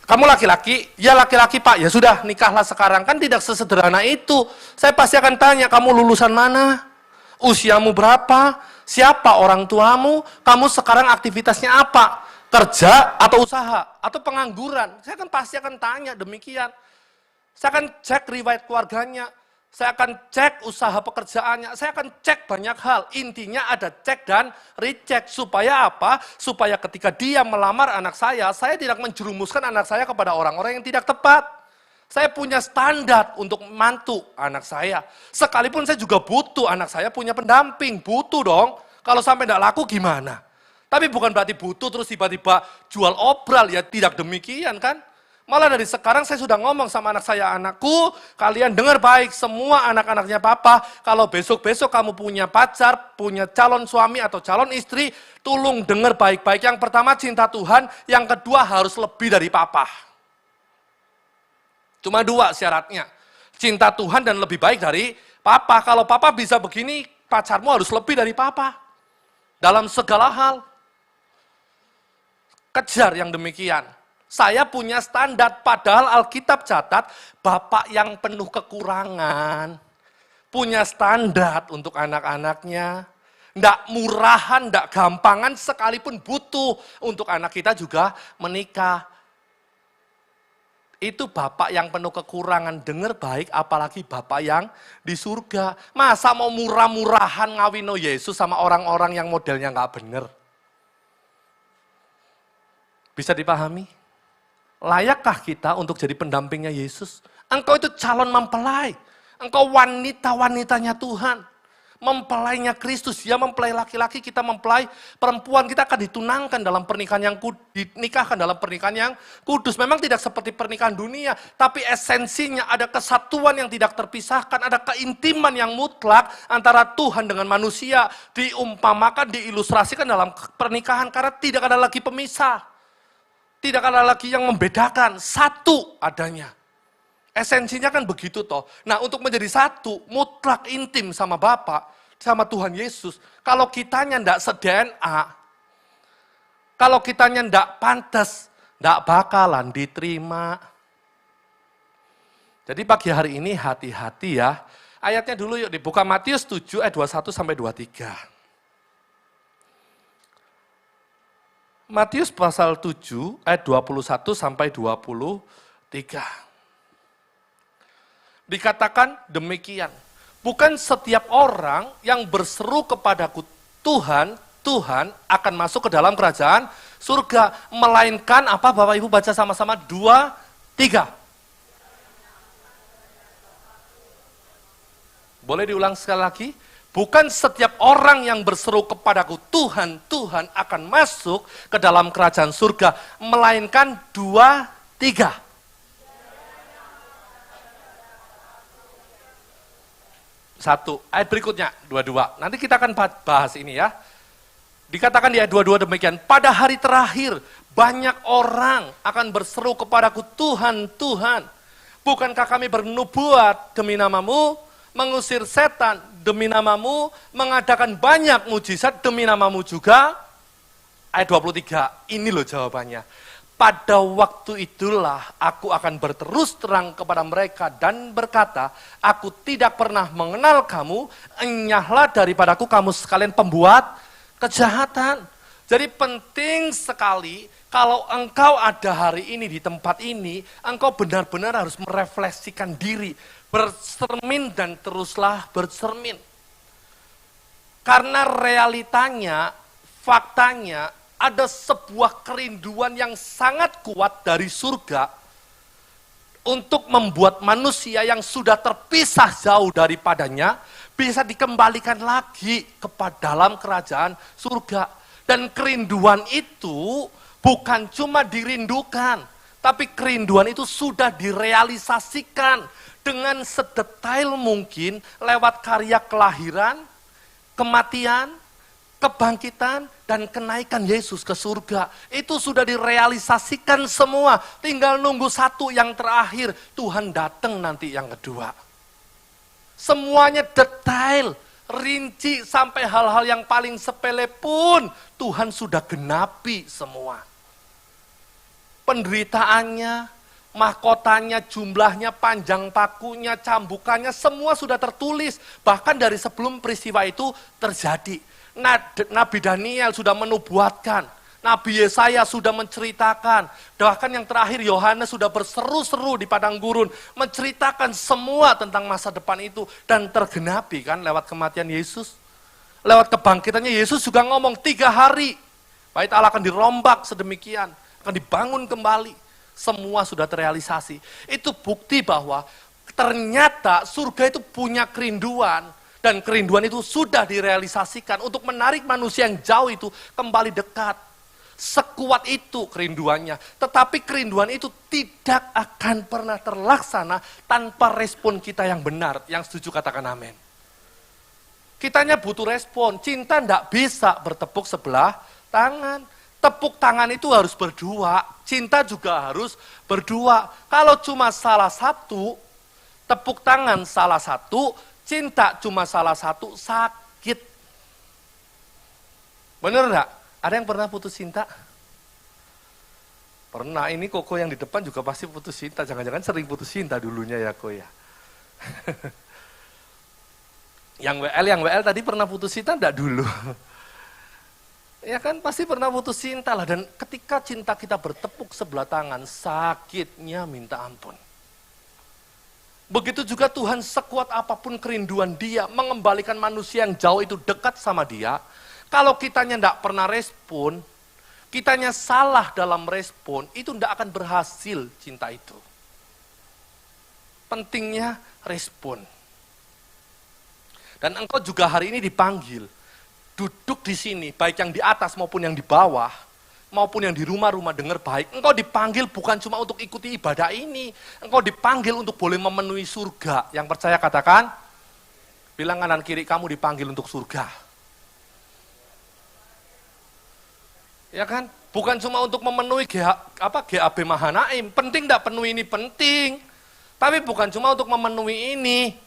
Kamu laki-laki? Ya laki-laki Pak. Ya sudah, nikahlah sekarang. Kan tidak sesederhana itu. Saya pasti akan tanya, kamu lulusan mana? Usiamu berapa? Siapa orang tuamu? Kamu sekarang aktivitasnya apa? Kerja atau usaha? Atau pengangguran? Saya kan pasti akan tanya demikian. Saya akan cek riwayat keluarganya. Saya akan cek usaha pekerjaannya, saya akan cek banyak hal. Intinya ada cek dan recheck. Supaya apa? Supaya ketika dia melamar anak saya tidak menjerumuskan anak saya kepada orang-orang yang tidak tepat. Saya punya standar untuk mantu anak saya. Sekalipun saya juga butuh anak saya punya pendamping, butuh dong. Kalau sampai tidak laku gimana? Tapi bukan berarti butuh terus tiba-tiba jual obral, ya tidak demikian kan? Malah dari sekarang saya sudah ngomong sama anak saya, anakku, kalian dengar baik semua anak-anaknya papa, kalau besok-besok kamu punya pacar, punya calon suami atau calon istri, tolong dengar baik-baik. Yang pertama cinta Tuhan, yang kedua harus lebih dari papa. Cuma dua syaratnya, cinta Tuhan dan lebih baik dari papa. Kalau papa bisa begini, pacarmu harus lebih dari papa. Dalam segala hal, kejar yang demikian. Saya punya standar, padahal Alkitab catat, bapak yang penuh kekurangan, punya standar untuk anak-anaknya, ndak murahan, ndak gampangan, sekalipun butuh untuk anak kita juga menikah. Itu bapak yang penuh kekurangan, dengar baik, apalagi bapak yang di surga. Masa mau murah-murahan ngawino Yesus sama orang-orang yang modelnya nggak bener? Bisa dipahami? Layakkah kita untuk jadi pendampingnya Yesus? Engkau itu calon mempelai. Engkau wanita-wanitanya Tuhan. Mempelainya Kristus, dia mempelai laki-laki, kita mempelai perempuan, kita akan ditunangkan dalam pernikahan yang dinikahkan dalam pernikahan yang kudus. Memang tidak seperti pernikahan dunia, tapi esensinya ada kesatuan yang tidak terpisahkan, ada keintiman yang mutlak antara Tuhan dengan manusia, diumpamakan, diilustrasikan dalam pernikahan, karena tidak ada lagi pemisah, tidak ada lagi yang membedakan, satu adanya. Esensinya kan begitu toh. Nah, untuk menjadi satu, mutlak intim sama Bapa, sama Tuhan Yesus. Kalau kitanya ndak se-DNA, kalau kitanya ndak pantas, ndak bakalan diterima. Jadi pagi hari ini hati-hati ya. Ayatnya dulu yuk dibuka Matius 7 ayat 21 sampai 23. Matius pasal 7 ayat 21 sampai 23. Dikatakan demikian, bukan setiap orang yang berseru kepadaku Tuhan, Tuhan akan masuk ke dalam kerajaan surga, melainkan apa Bapak Ibu baca sama-sama 2, 3. Boleh diulang sekali lagi? Bukan setiap orang yang berseru kepadaku Tuhan, Tuhan akan masuk ke dalam kerajaan surga, melainkan 2, 3. Satu, ayat berikutnya, 22. Nanti kita akan bahas ini ya. Dikatakan di ayat 22 demikian, pada hari terakhir banyak orang akan berseru kepadaku, Tuhan, Tuhan, bukankah kami bernubuat demi namamu, mengusir setan demi namamu, mengadakan banyak mujizat demi namamu juga? Ayat 23, ini loh jawabannya. Pada waktu itulah aku akan berterus terang kepada mereka dan berkata, aku tidak pernah mengenal kamu, enyahlah daripadaku kamu sekalian pembuat kejahatan. Jadi penting sekali kalau engkau ada hari ini di tempat ini, engkau benar-benar harus merefleksikan diri, bercermin dan teruslah bercermin. Karena realitanya, faktanya, ada sebuah kerinduan yang sangat kuat dari surga untuk membuat manusia yang sudah terpisah jauh daripadanya bisa dikembalikan lagi kepada dalam kerajaan surga. Dan kerinduan itu bukan cuma dirindukan, tapi kerinduan itu sudah direalisasikan dengan sedetail mungkin lewat karya kelahiran, kematian, kebangkitan, dan kenaikan Yesus ke surga. Itu sudah direalisasikan semua. Tinggal nunggu satu yang terakhir. Tuhan datang nanti yang kedua. Semuanya detail, rinci, sampai hal-hal yang paling sepele pun Tuhan sudah genapi semua. Penderitaannya, mahkotanya, jumlahnya, panjang pakunya, cambukannya, semua sudah tertulis. Bahkan dari sebelum peristiwa itu terjadi. Nabi Daniel sudah menubuatkan, Nabi Yesaya sudah menceritakan, bahkan yang terakhir Yohanes sudah berseru-seru di padang gurun, menceritakan semua tentang masa depan itu, dan tergenapi kan lewat kematian Yesus. Lewat kebangkitannya Yesus juga ngomong 3 hari, bait Allah akan dirombak sedemikian, akan dibangun kembali, semua sudah terrealisasi. Itu bukti bahwa ternyata surga itu punya kerinduan, dan kerinduan itu sudah direalisasikan untuk menarik manusia yang jauh itu kembali dekat. Sekuat itu kerinduannya. Tetapi kerinduan itu tidak akan pernah terlaksana tanpa respon kita yang benar. Yang setuju katakan amin. Kitanya butuh respon. Cinta tidak bisa bertepuk sebelah tangan. Tepuk tangan itu harus berdua. Cinta juga harus berdua. Kalau cuma salah satu, tepuk tangan salah satu, cinta cuma salah satu, sakit. Bener enggak? Ada yang pernah putus cinta? Pernah, ini Koko yang di depan juga pasti putus cinta. Jangan-jangan sering putus cinta dulunya ya Ko ya. Yang WL tadi pernah putus cinta enggak dulu? Ya kan pasti pernah putus cinta lah. Dan ketika cinta kita bertepuk sebelah tangan, sakitnya minta ampun. Begitu juga Tuhan, sekuat apapun kerinduan dia, mengembalikan manusia yang jauh itu dekat sama dia, kalau kitanya tidak pernah respon, kitanya salah dalam respon, itu tidak akan berhasil cinta itu. Pentingnya respon. Dan engkau juga hari ini dipanggil, duduk di sini, baik yang di atas maupun yang di bawah, maupun yang di rumah-rumah dengar baik. Engkau dipanggil bukan cuma untuk ikuti ibadah ini, engkau dipanggil untuk boleh memenuhi surga. Yang percaya katakan, bilang kanan kiri, kamu dipanggil untuk surga. Ya kan? Bukan cuma untuk memenuhi GAB Mahanaim. Penting enggak penuhi ini? Penting. Tapi bukan cuma untuk memenuhi ini.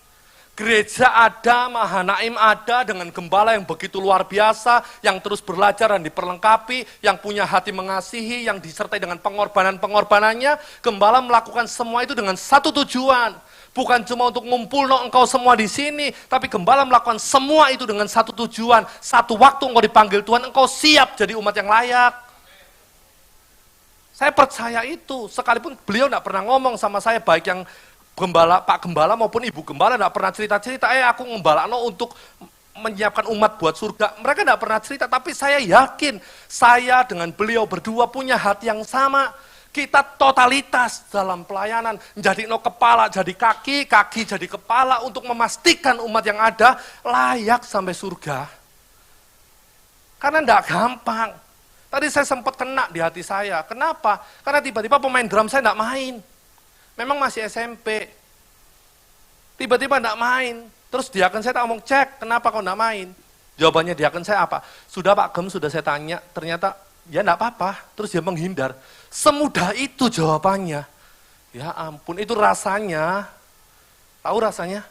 Gereja ada, Mahanaim ada, dengan gembala yang begitu luar biasa, yang terus belajar dan diperlengkapi, yang punya hati mengasihi, yang disertai dengan pengorbanan-pengorbanannya. Gembala melakukan semua itu dengan satu tujuan. Bukan cuma untuk ngumpul engkau semua di sini, tapi gembala melakukan semua itu dengan satu tujuan. Satu waktu engkau dipanggil Tuhan, engkau siap jadi umat yang layak. Saya percaya itu, sekalipun beliau tidak pernah ngomong sama saya, baik yang gembala, Pak Gembala maupun Ibu Gembala tidak pernah cerita-cerita, aku ngembala untuk menyiapkan umat buat surga. Mereka tidak pernah cerita, tapi saya yakin, saya dengan beliau berdua punya hati yang sama. Kita totalitas dalam pelayanan, jadi kepala, jadi kaki, kaki jadi kepala untuk memastikan umat yang ada layak sampai surga. Karena tidak gampang. Tadi saya sempat kena di hati saya. Kenapa? Karena tiba-tiba pemain drum saya tidak main. Memang masih SMP. Tiba-tiba tidak main. Terus diaken saya tak ngomong, cek, kenapa kau tidak main? Jawabannya diaken saya apa? Sudah Pak Gem, sudah saya tanya, ternyata ya tidak apa-apa. Terus dia menghindar. Semudah itu jawabannya. Ya ampun, itu rasanya, tahu rasanya?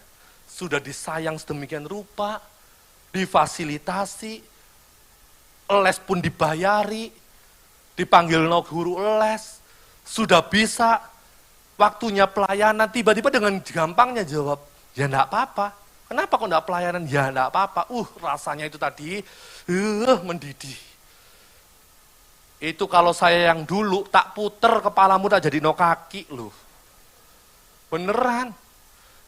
Sudah disayang sedemikian rupa, difasilitasi, les pun dibayari, dipanggil guru les, sudah bisa, waktunya pelayanan, tiba-tiba dengan gampangnya jawab, ya enggak apa-apa. Kenapa kok enggak pelayanan? Ya enggak apa-apa. Rasanya itu tadi, mendidih. Itu kalau saya yang dulu, tak puter kepalamu tak jadi no kaki loh. Beneran.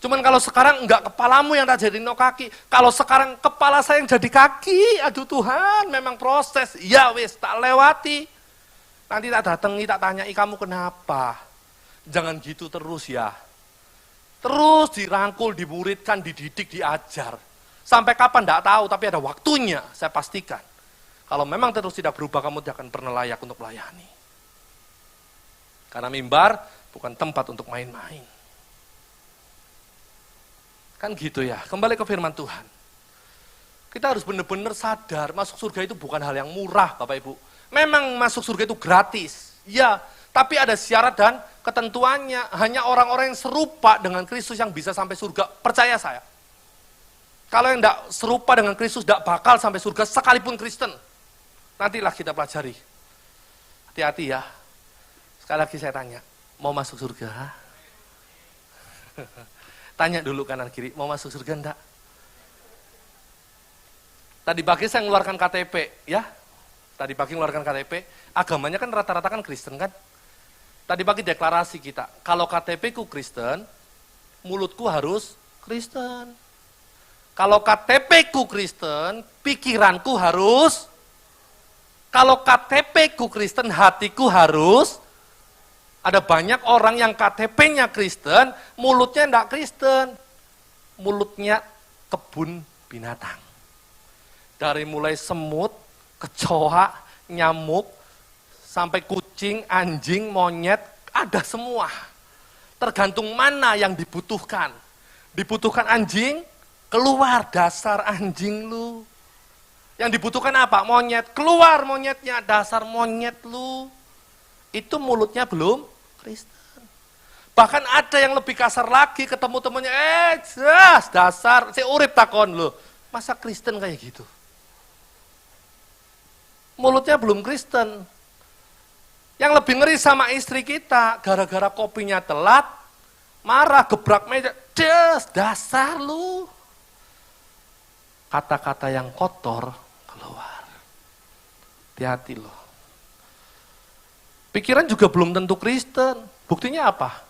Cuman kalau sekarang enggak kepalamu yang tak jadi no kaki. Kalau sekarang kepala saya yang jadi kaki, aduh Tuhan, memang proses. Ya wis, tak lewati. Nanti tak datangi, tak tanyai kamu kenapa. Jangan gitu terus ya. Terus dirangkul, dimuridkan, dididik, diajar. Sampai kapan enggak tahu, tapi ada waktunya, saya pastikan. Kalau memang terus tidak berubah, kamu tidak akan pernah layak untuk melayani. Karena mimbar bukan tempat untuk main-main. Kan gitu ya, kembali ke firman Tuhan. Kita harus benar-benar sadar, masuk surga itu bukan hal yang murah Bapak Ibu. Memang masuk surga itu gratis, ya, tapi ada syarat dan ketentuannya. Hanya orang-orang yang serupa dengan Kristus yang bisa sampai surga, percaya saya. Kalau yang tidak serupa dengan Kristus, tidak bakal sampai surga sekalipun Kristen. Nantilah kita pelajari. Hati-hati ya. Sekali lagi saya tanya, mau masuk surga? Tanya dulu kanan kiri, mau masuk surga enggak? Tadi pagi saya mengeluarkan KTP, ya. Tadi pagi mengeluarkan KTP, agamanya kan rata-rata kan Kristen kan? Tadi pagi deklarasi kita, kalau KTP ku Kristen, mulutku harus Kristen. Kalau KTP ku Kristen, pikiranku harus. Kalau KTP ku Kristen, hatiku harus. Ada banyak orang yang KTP-nya Kristen, mulutnya enggak Kristen. Mulutnya kebun binatang. Dari mulai semut, kecoa, nyamuk, sampai kucing, anjing, monyet, ada semua. Tergantung mana yang dibutuhkan. Dibutuhkan anjing, keluar dasar anjing lu. Yang dibutuhkan apa? Monyet. Keluar monyetnya, dasar monyet lu. Itu mulutnya belum Kristen. Bahkan ada yang lebih kasar lagi, ketemu temannya, dasar, si urip takon lu. Masa Kristen kayak gitu? Mulutnya belum Kristen. Yang lebih ngeri sama istri kita, gara-gara kopinya telat, marah, gebrak meja, dasar lu. Kata-kata yang kotor keluar. Hati-hati loh. Pikiran juga belum tentu Kristen. Buktinya apa?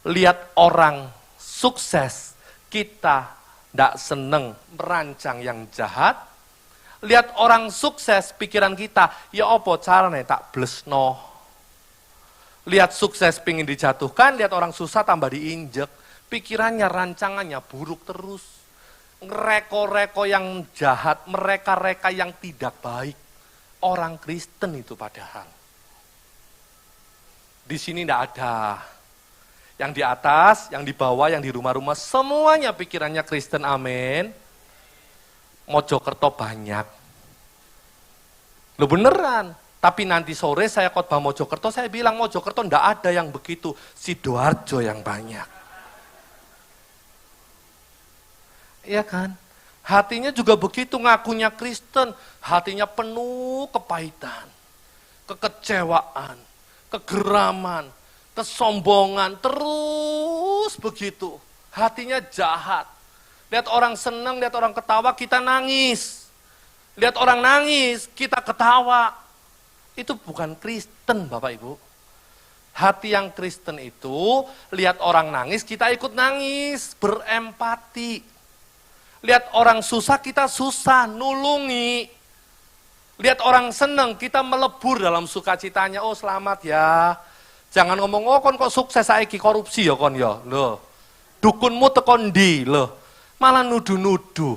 Lihat orang sukses, kita tidak seneng merancang yang jahat. Lihat orang sukses, pikiran kita, ya apa caranya tak blesno. Lihat sukses pingin dijatuhkan, lihat orang susah tambah diinjek. Pikirannya, rancangannya buruk terus. Reko-reko yang jahat, mereka-reka yang tidak baik. Orang Kristen itu padahal. Di sini tidak ada. Yang di atas, yang di bawah, yang di rumah-rumah, semuanya pikirannya Kristen, amin. Mojokerto banyak. Loh beneran, tapi nanti sore saya khotbah Mojokerto, saya bilang Mojokerto enggak ada yang begitu, Sidoarjo yang banyak. Iya kan? Hatinya juga begitu, ngakunya Kristen, hatinya penuh kepahitan, kekecewaan, kegeraman, kesombongan, terus begitu. Hatinya jahat. Lihat orang senang, lihat orang ketawa, kita nangis. Lihat orang nangis, kita ketawa. Itu bukan Kristen, Bapak Ibu. Hati yang Kristen itu, lihat orang nangis, kita ikut nangis, berempati. Lihat orang susah, kita susah, nulungi. Lihat orang senang, kita melebur dalam sukacitanya. Oh selamat ya. Jangan ngomong, oh kon kok sukses saiki korupsi ya kon ya. Loh. Dukunmu tekon ndi loh. Malah nuduh-nuduh.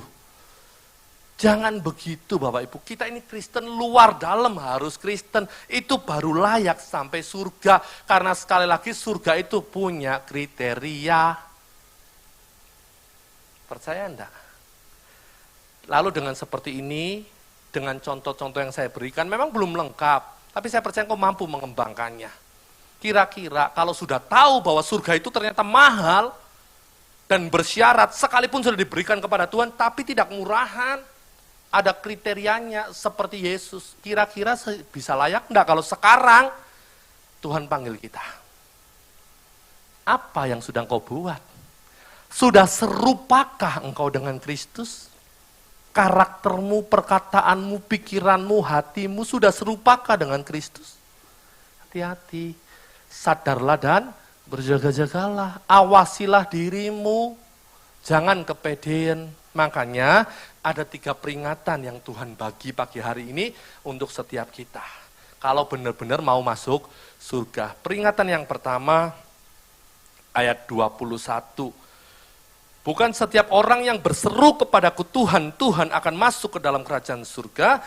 Jangan begitu Bapak Ibu, kita ini Kristen luar dalam harus Kristen. Itu baru layak sampai surga. Karena sekali lagi surga itu punya kriteria. Percaya enggak? Lalu dengan seperti ini, dengan contoh-contoh yang saya berikan, memang belum lengkap. Tapi saya percaya kau mampu mengembangkannya. Kira-kira kalau sudah tahu bahwa surga itu ternyata mahal, dan bersyarat sekalipun sudah diberikan kepada Tuhan, tapi tidak murahan. Ada kriterianya seperti Yesus. Kira-kira bisa layak enggak kalau sekarang Tuhan panggil kita? Apa yang sudah engkau buat? Sudah serupakah engkau dengan Kristus? Karaktermu, perkataanmu, pikiranmu, hatimu sudah serupakah dengan Kristus? Hati-hati, sadarlah dan berjaga-jagalah, awasilah dirimu, jangan kepedean. Makanya ada 3 peringatan yang Tuhan bagi pagi hari ini untuk setiap kita. Kalau benar-benar mau masuk surga. Peringatan yang pertama, ayat 21. Bukan setiap orang yang berseru kepadaku Tuhan, Tuhan akan masuk ke dalam kerajaan surga,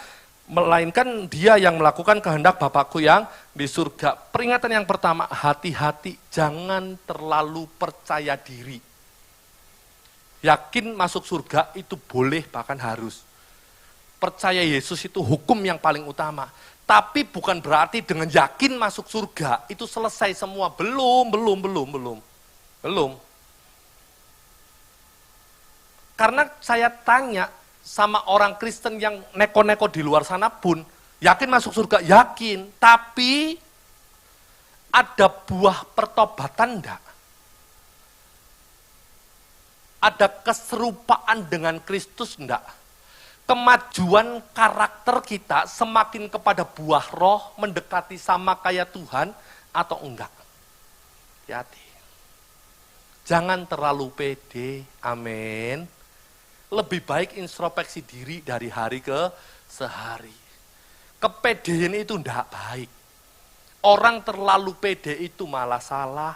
melainkan dia yang melakukan kehendak Bapakku yang di surga. Peringatan yang pertama, hati-hati, jangan terlalu percaya diri. Yakin masuk surga itu boleh, bahkan harus. Percaya Yesus itu hukum yang paling utama. Tapi bukan berarti dengan yakin masuk surga, itu selesai semua. Belum. Karena saya tanya, sama orang Kristen yang neko-neko di luar sana pun, yakin masuk surga? Yakin. Tapi, ada buah pertobatan enggak? Ada keserupaan dengan Kristus enggak? Kemajuan karakter kita semakin kepada buah roh, mendekati sama kayak Tuhan, atau enggak? Hati-hati. Jangan terlalu pede, amin. Lebih baik introspeksi diri dari hari ke sehari. Kepedean itu tidak baik. Orang terlalu pede itu malah salah.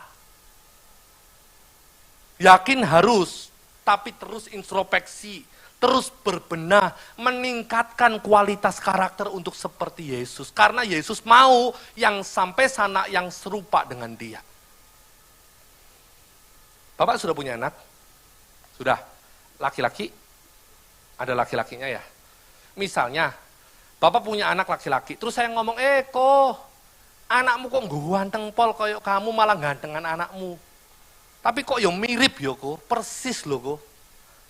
Yakin harus, tapi terus introspeksi, terus berbenah, meningkatkan kualitas karakter untuk seperti Yesus. Karena Yesus mau yang sampai sana yang serupa dengan dia. Bapak sudah punya anak? Sudah. Laki-laki? Ada laki-lakinya ya. Misalnya, Bapak punya anak laki-laki, terus saya ngomong, kok anakmu kok ganteng pol, kayak kamu malah gantengan anakmu. Tapi kok ya mirip ya kok, persis loh kok.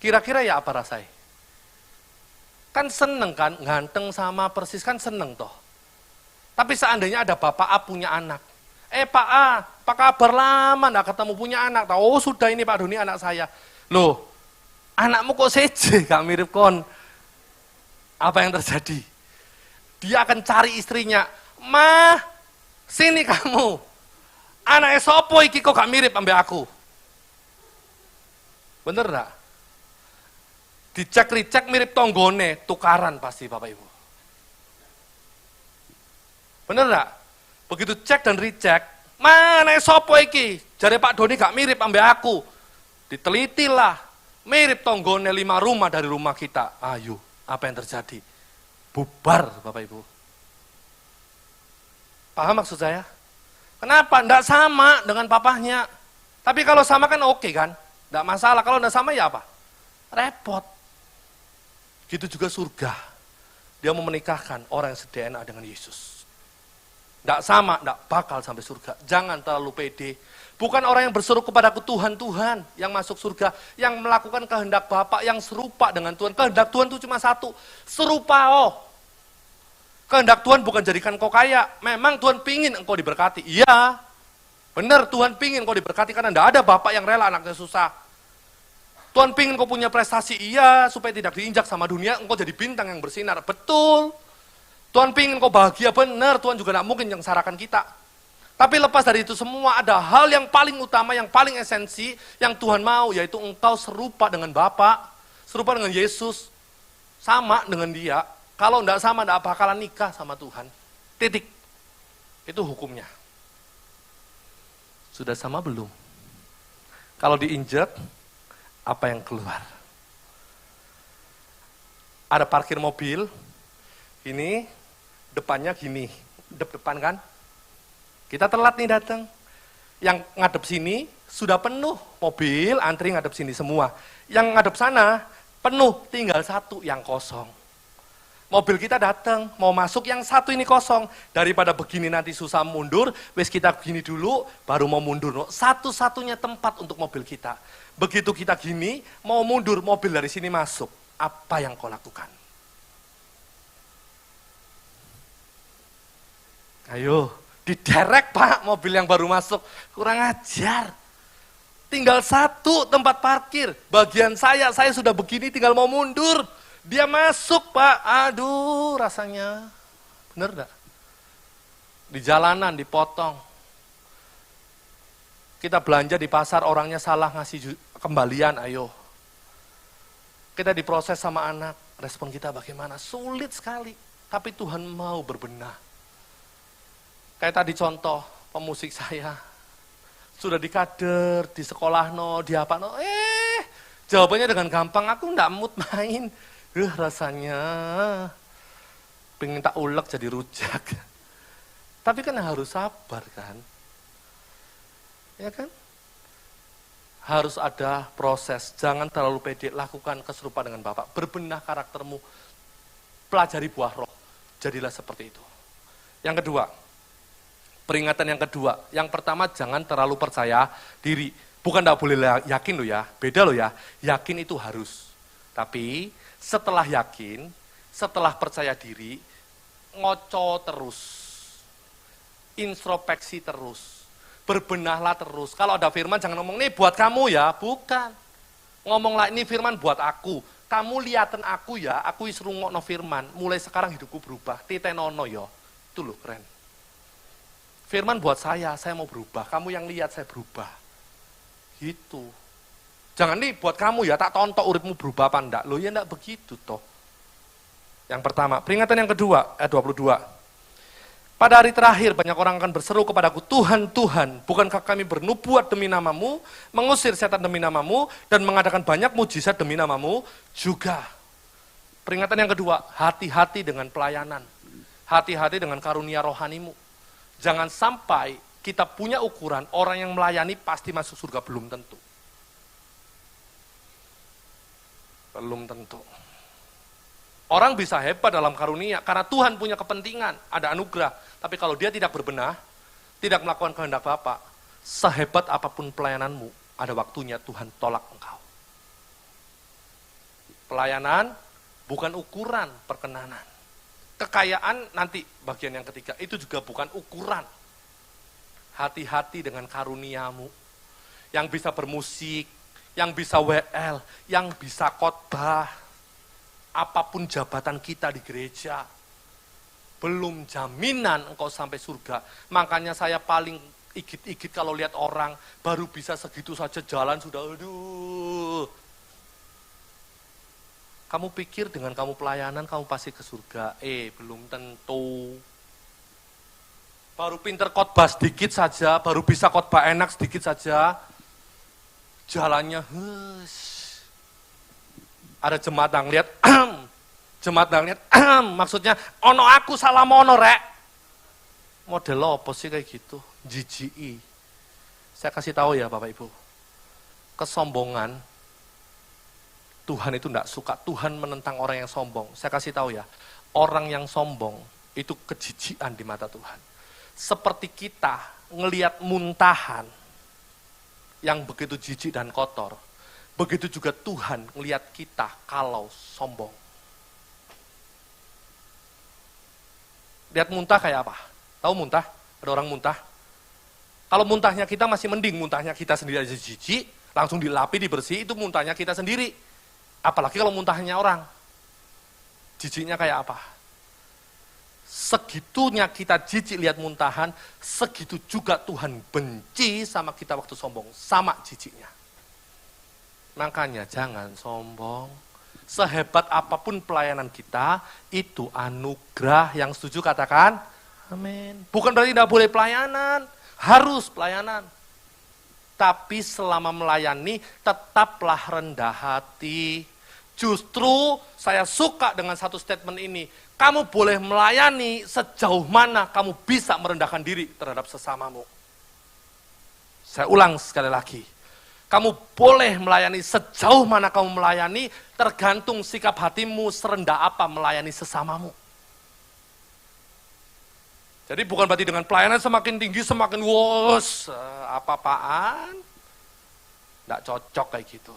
Kira-kira ya apa rasanya? Kan seneng kan, ganteng sama persis kan seneng toh. Tapi seandainya ada Bapak A punya anak. Pak A, apa kabar lama gak ketemu punya anak? Oh sudah ini Pak Doni anak saya. Loh, anakmu kok seje, gak mirip kon. Apa yang terjadi? Dia akan cari istrinya. Ma, sini kamu. Anaknya sopo iki kok gak mirip ambil aku. Bener gak? Dicek-ricek mirip tonggone, tukaran pasti Bapak Ibu. Bener enggak? Begitu cek dan recheck, mana sopo iki? Jare Pak Doni gak mirip ambe aku. Ditelitilah, mirip tonggone 5 rumah dari rumah kita. Ayo, apa yang terjadi? Bubar Bapak Ibu. Paham maksud saya? Kenapa? Nggak sama dengan papahnya. Tapi kalau sama kan oke kan? Nggak masalah. Kalau nggak sama ya apa? Repot. Gitu juga surga. Dia mau menikahkan orang yang se-DNA dengan Yesus. Nggak sama, nggak bakal sampai surga. Jangan terlalu pede. Bukan orang yang berseru kepadaku Tuhan, Tuhan yang masuk surga. Yang melakukan kehendak Bapa yang serupa dengan Tuhan. Kehendak Tuhan itu cuma satu. Serupa Kehendak Tuhan bukan jadikan kau kaya. Memang Tuhan pingin engkau diberkati. Iya, benar Tuhan pingin engkau diberkati karena tidak ada bapak yang rela anaknya susah. Tuhan pingin kau punya prestasi. Iya, supaya tidak diinjak sama dunia, engkau jadi bintang yang bersinar. Betul. Tuhan pingin kau bahagia. Benar, Tuhan juga tidak mungkin mengsarakan kita. Tapi lepas dari itu semua, ada hal yang paling utama, yang paling esensi, yang Tuhan mau, yaitu engkau serupa dengan Bapa, serupa dengan Yesus, sama dengan Dia. Kalau enggak sama, enggak bakalan nikah sama Tuhan. Titik. Itu hukumnya. Sudah sama belum? Kalau diinjek, apa yang keluar? Ada parkir mobil, ini depannya gini, depan kan? Kita telat nih datang. Yang ngadep sini sudah penuh mobil, antri ngadep sini semua. Yang ngadep sana penuh, tinggal satu yang kosong. Mobil kita datang, mau masuk yang satu ini kosong. Daripada begini nanti susah mundur, wes kita gini dulu, baru mau mundur. Satu-satunya tempat untuk mobil kita. Begitu kita gini, mau mundur, mobil dari sini masuk. Apa yang kau lakukan? Ayo, diderek Pak, mobil yang baru masuk. Kurang ajar. Tinggal satu tempat parkir. Bagian saya sudah begini tinggal mau mundur. Dia masuk Pak, aduh rasanya, bener gak? Di jalanan dipotong. Kita belanja di pasar, orangnya salah ngasih kembalian, ayo. Kita diproses sama anak, respon kita bagaimana? Sulit sekali, tapi Tuhan mau berbenah. Kayak tadi contoh, pemusik saya, sudah dikader, di sekolah di apa jawabannya dengan gampang, aku enggak mood main. Rasanya pengen tak ulek jadi rujak. Tapi kan harus sabar kan. Ya kan? Harus ada proses. Jangan terlalu pede, lakukan keserupaan dengan Bapak. Berbenah karaktermu. Pelajari buah roh. Jadilah seperti itu. Yang kedua, peringatan yang kedua. Yang pertama, jangan terlalu percaya diri. Bukan tidak boleh yakin loh ya. Beda loh ya. Yakin itu harus. Tapi setelah yakin, setelah percaya diri, ngoco terus, introspeksi terus, berbenahlah terus. Kalau ada firman jangan ngomong, nih buat kamu ya, bukan. Ngomonglah ini firman buat aku, kamu liatin aku ya, aku is rungokno firman, mulai sekarang hidupku berubah, titenono ya, itu loh keren. Firman buat saya mau berubah, kamu yang lihat saya berubah, gitu. Jangan nih buat kamu ya, tak tonton uripmu berubah apa enggak. Loh ya enggak begitu toh. Yang pertama, peringatan yang kedua, ayat 22. Pada hari terakhir banyak orang akan berseru kepadaku, Tuhan, Tuhan, bukankah kami bernubuat demi namamu, mengusir setan demi namamu, dan mengadakan banyak mujizat demi namamu juga. Peringatan yang kedua, hati-hati dengan pelayanan. Hati-hati dengan karunia rohanimu. Jangan sampai kita punya ukuran, orang yang melayani pasti masuk surga, belum tentu. Belum tentu. Orang bisa hebat dalam karunia, karena Tuhan punya kepentingan, ada anugerah. Tapi kalau dia tidak berbenah, tidak melakukan kehendak Bapa, sehebat apapun pelayananmu, ada waktunya Tuhan tolak engkau. Pelayanan bukan ukuran perkenanan. Kekayaan nanti bagian yang ketiga, itu juga bukan ukuran. Hati-hati dengan karuniamu, yang bisa bermusik, yang bisa WL, yang bisa khotbah, apapun jabatan kita di gereja, belum jaminan engkau sampai surga. Makanya saya paling igit-igit kalau lihat orang baru bisa segitu saja jalan sudah, aduh. Kamu pikir dengan kamu pelayanan kamu pasti ke surga? Belum tentu. Baru pinter khotbah sedikit saja, baru bisa khotbah enak sedikit saja, jalannya ada jemaat yang lihat, maksudnya ono aku salah mono rek. Model apa sih kayak gitu? Jijiki. Saya kasih tahu ya Bapak Ibu, kesombongan Tuhan itu tidak suka. Tuhan menentang orang yang sombong. Saya kasih tahu ya, orang yang sombong itu kejijikan di mata Tuhan. Seperti kita ngelihat muntahan yang begitu jijik dan kotor, begitu juga Tuhan ngelihat kita kalau sombong. Lihat muntah kayak apa? Tahu muntah? Ada orang muntah? Kalau muntahnya kita masih mending, muntahnya kita sendiri aja jijik, langsung dilapi, dibersih, itu muntahnya kita sendiri. Apalagi kalau muntahnya orang. Jijiknya kayak apa? Segitunya kita jijik lihat muntahan, segitu juga Tuhan benci sama kita waktu sombong, sama jijiknya. Makanya jangan sombong. Sehebat apapun pelayanan kita, itu anugerah. Yang setuju katakan, amin. Bukan berarti tidak boleh pelayanan, harus pelayanan. Tapi selama melayani, tetaplah rendah hati. Justru saya suka dengan satu statement ini. Kamu boleh melayani sejauh mana kamu bisa merendahkan diri terhadap sesamamu. Saya ulang sekali lagi. Kamu boleh melayani sejauh mana kamu melayani, tergantung sikap hatimu serendah apa melayani sesamamu. Jadi bukan berarti dengan pelayanan semakin tinggi, semakin wos, apa-apaan. Nggak cocok kayak gitu.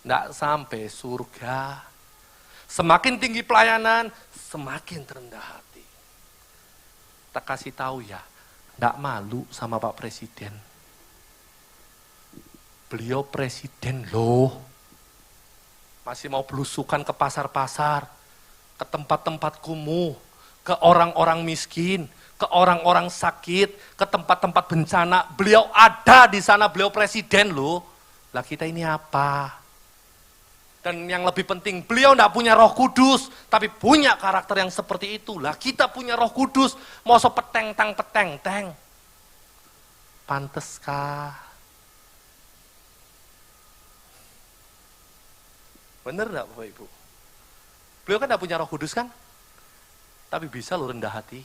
Nggak sampai surga. Semakin tinggi pelayanan, semakin terendah hati. Tak kasih tahu ya, nggak malu sama Pak Presiden. Beliau presiden loh. Masih mau belusukan ke pasar-pasar, ke tempat-tempat kumuh, ke orang-orang miskin, ke orang-orang sakit, ke tempat-tempat bencana. Beliau ada di sana, beliau presiden loh. Lah kita ini apa? Dan yang lebih penting, beliau tidak punya Roh Kudus, tapi punya karakter yang seperti itulah. Kita punya Roh Kudus, mau peteng-teng. Panteskah? Bener enggak Bapak Ibu? Beliau kan tidak punya Roh Kudus kan? Tapi bisa loh rendah hati.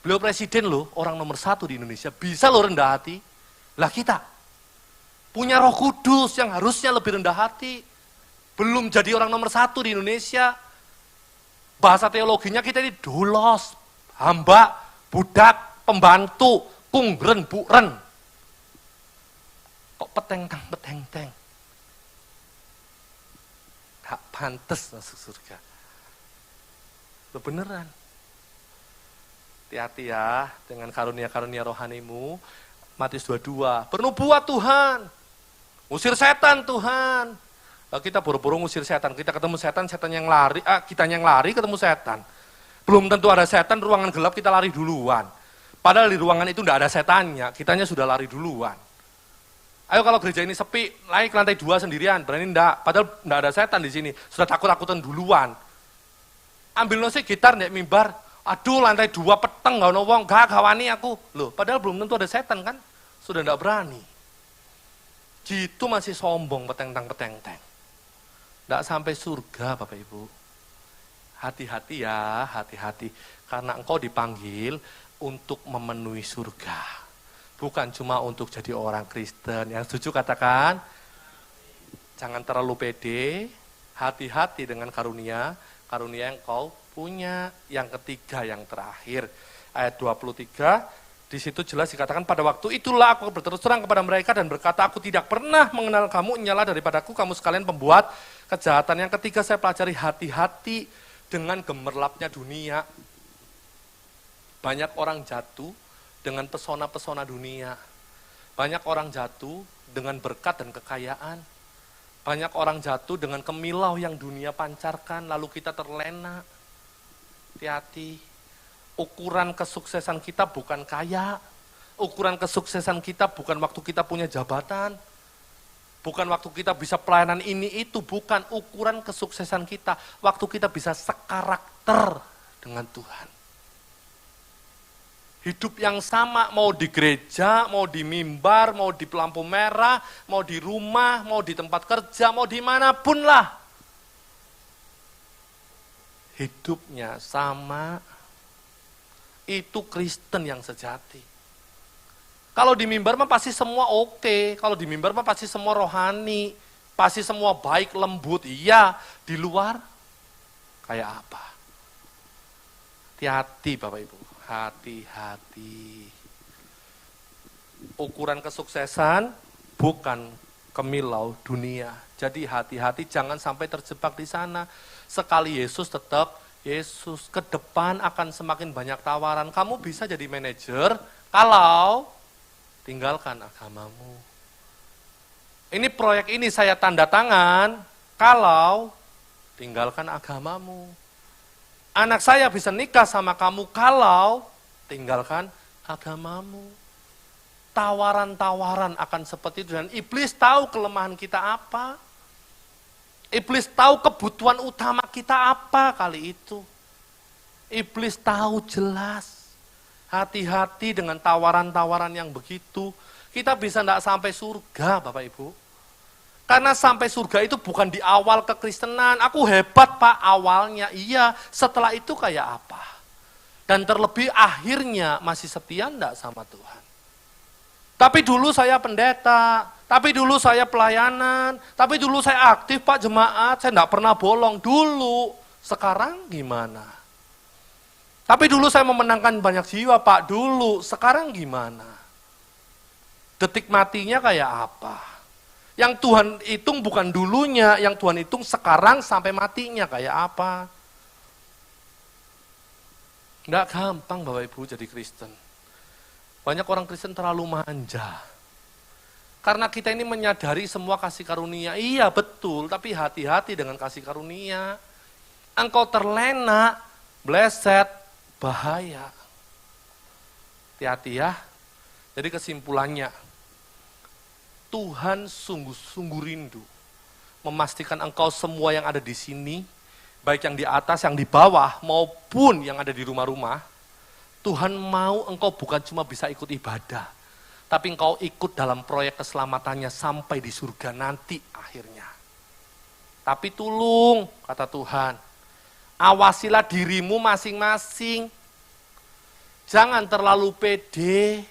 Beliau presiden loh, orang nomor 1 di Indonesia, bisa loh rendah hati. Lah kita punya Roh Kudus yang harusnya lebih rendah hati. Belum jadi orang nomor 1 di Indonesia. Bahasa teologinya kita ini dolos, hamba, budak, pembantu, kungren, buren. Kok peteng-teng. Gak pantas masuk surga. Lo beneran. Hati-hati ya dengan karunia-karunia rohanimu. Matius 22, bernubuat Tuhan. Usir setan Tuhan. Kita buru-buru ngusir setan, kita ketemu setan yang lari, kita yang lari ketemu setan. Belum tentu ada setan, ruangan gelap kita lari duluan. Padahal di ruangan itu tidak ada setannya, kitanya sudah lari duluan. Ayo kalau gereja ini sepi, naik ke lantai 2 sendirian, berani enggak? Padahal tidak ada setan di sini, sudah takut-takutan duluan. Ambil nasi gitar, nek mimbar, aduh lantai 2 peteng, gak ada wong, gak gawani aku. Loh, padahal belum tentu ada setan kan, sudah tidak berani. Gitu masih sombong, peteng-teng. Tidak sampai surga Bapak Ibu. Hati-hati ya, hati-hati. Karena engkau dipanggil untuk memenuhi surga. Bukan cuma untuk jadi orang Kristen. Yang setuju katakan, jangan terlalu pede, hati-hati dengan karunia yang engkau punya. Yang ketiga, yang terakhir. Ayat 23, di situ jelas dikatakan, pada waktu itulah aku berterus terang kepada mereka dan berkata, aku tidak pernah mengenal kamu, nyala daripadaku, kamu sekalian pembuat kejahatan. Yang ketiga saya pelajari, hati-hati dengan gemerlapnya dunia. Banyak orang jatuh dengan pesona-pesona dunia. Banyak orang jatuh dengan berkat dan kekayaan. Banyak orang jatuh dengan kemilau yang dunia pancarkan, lalu kita terlena. Hati-hati. Ukuran kesuksesan kita bukan kaya. Ukuran kesuksesan kita bukan waktu kita punya jabatan. Bukan waktu kita bisa pelayanan ini itu, bukan ukuran kesuksesan kita. Waktu kita bisa sekarakter dengan Tuhan. Hidup yang sama, mau di gereja, mau di mimbar, mau di lampu merah, mau di rumah, mau di tempat kerja, mau dimanapun lah. Hidupnya sama, itu Kristen yang sejati. Kalau di mimbar mah pasti semua oke, kalau di mimbar mah pasti semua rohani, pasti semua baik, lembut, iya. Di luar, kayak apa? Hati-hati Bapak Ibu, hati-hati. Ukuran kesuksesan bukan kemilau dunia. Jadi hati-hati jangan sampai terjebak di sana. Sekali Yesus tetap Yesus, ke depan akan semakin banyak tawaran. Kamu bisa jadi manajer kalau tinggalkan agamamu. Ini proyek ini saya tanda tangan kalau tinggalkan agamamu. Anak saya bisa nikah sama kamu kalau tinggalkan agamamu. Tawaran-tawaran akan seperti itu. Dan iblis tahu kelemahan kita apa. Iblis tahu kebutuhan utama kita apa kali itu. Iblis tahu jelas. Hati-hati dengan tawaran-tawaran yang begitu. Kita bisa tidak sampai surga, Bapak Ibu. Karena sampai surga itu bukan di awal kekristenan. Aku hebat Pak awalnya, iya. Setelah itu kayak apa? Dan terlebih akhirnya masih setia enggak sama Tuhan. Tapi dulu saya pendeta, tapi dulu saya pelayanan, tapi dulu saya aktif Pak jemaat, saya enggak pernah bolong dulu. Sekarang gimana? Tapi dulu saya memenangkan banyak jiwa Pak, dulu. Sekarang gimana? Detik matinya kayak apa? Yang Tuhan hitung bukan dulunya, yang Tuhan hitung sekarang sampai matinya kayak apa? Nggak gampang Bapak Ibu jadi Kristen. Banyak orang Kristen terlalu manja. Karena kita ini menyadari semua kasih karunia. Iya betul, tapi hati-hati dengan kasih karunia. Engkau terlena, bleset, bahaya. Hati-hati ya. Jadi kesimpulannya, Tuhan sungguh-sungguh rindu memastikan engkau semua yang ada di sini, baik yang di atas, yang di bawah, maupun yang ada di rumah-rumah, Tuhan mau engkau bukan cuma bisa ikut ibadah, tapi engkau ikut dalam proyek keselamatannya sampai di surga nanti akhirnya. Tapi tolong, kata Tuhan, awasilah dirimu masing-masing. Jangan terlalu pede.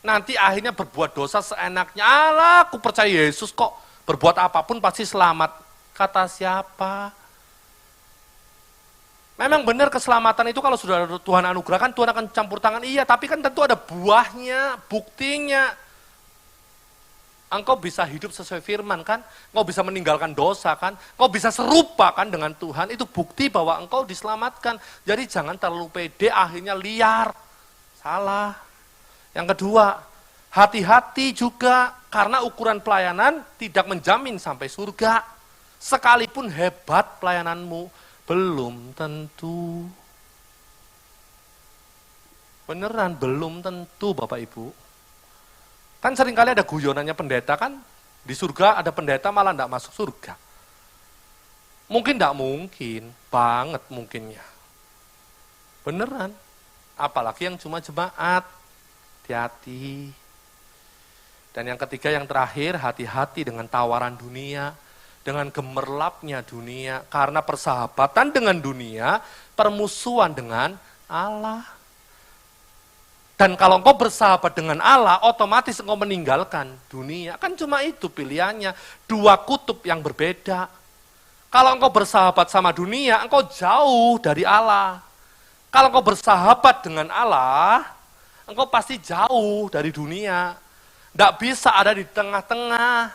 Nanti akhirnya berbuat dosa seenaknya. Alah, aku percaya Yesus kok. Berbuat apapun pasti selamat. Kata siapa? Memang benar keselamatan itu kalau sudah Tuhan anugerahkan, Tuhan akan campur tangan. Iya, tapi kan tentu ada buahnya, buktinya. Engkau bisa hidup sesuai firman kan? Engkau bisa meninggalkan dosa kan? Engkau bisa serupa kan dengan Tuhan? Itu bukti bahwa engkau diselamatkan. Jadi jangan terlalu pede, akhirnya liar. Salah. Yang kedua, hati-hati juga karena ukuran pelayanan tidak menjamin sampai surga. Sekalipun hebat pelayananmu, belum tentu. Beneran belum tentu Bapak Ibu. Kan seringkali ada guyonannya pendeta kan, di surga ada pendeta malah enggak masuk surga. Mungkin enggak mungkin, banget mungkinnya. Beneran. Apalagi yang cuma jemaat. Hati-hati. Dan yang ketiga, yang terakhir, hati-hati dengan tawaran dunia, dengan gemerlapnya dunia, karena persahabatan dengan dunia, permusuhan dengan Allah. Dan kalau engkau bersahabat dengan Allah, otomatis engkau meninggalkan dunia. Kan cuma itu pilihannya, dua kutub yang berbeda. Kalau engkau bersahabat sama dunia, engkau jauh dari Allah. Kalau engkau bersahabat dengan Allah, engkau pasti jauh dari dunia. Tidak bisa ada di tengah-tengah.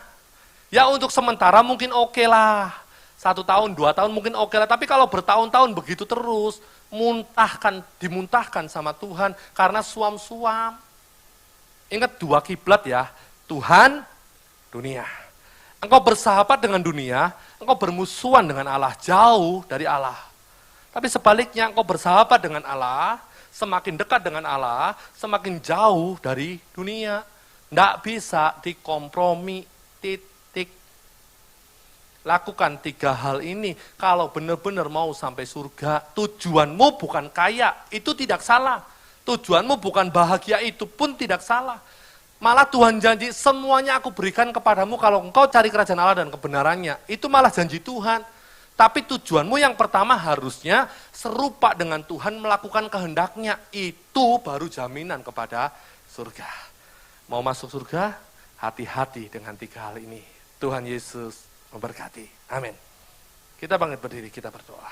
Ya untuk sementara mungkin oke lah. 1 tahun, 2 tahun mungkin oke lah. Tapi kalau bertahun-tahun begitu terus, dimuntahkan sama Tuhan karena suam-suam. Ingat 2 kiblat ya, Tuhan, dunia. Engkau bersahabat dengan dunia, engkau bermusuhan dengan Allah, jauh dari Allah. Tapi sebaliknya engkau bersahabat dengan Allah, semakin dekat dengan Allah, semakin jauh dari dunia. Tidak bisa dikompromi, titik. Lakukan 3 hal ini kalau benar-benar mau sampai surga. Tujuanmu bukan kaya, itu tidak salah. Tujuanmu bukan bahagia, itu pun tidak salah. Malah Tuhan janji semuanya aku berikan kepadamu kalau engkau cari kerajaan Allah dan kebenarannya. Itu malah janji Tuhan. Tapi tujuanmu yang pertama harusnya serupa dengan Tuhan, melakukan kehendaknya. Itu baru jaminan kepada surga. Mau masuk surga? Hati-hati dengan 3 hal ini. Tuhan Yesus memberkati. Amin. Kita bangkit berdiri, kita berdoa.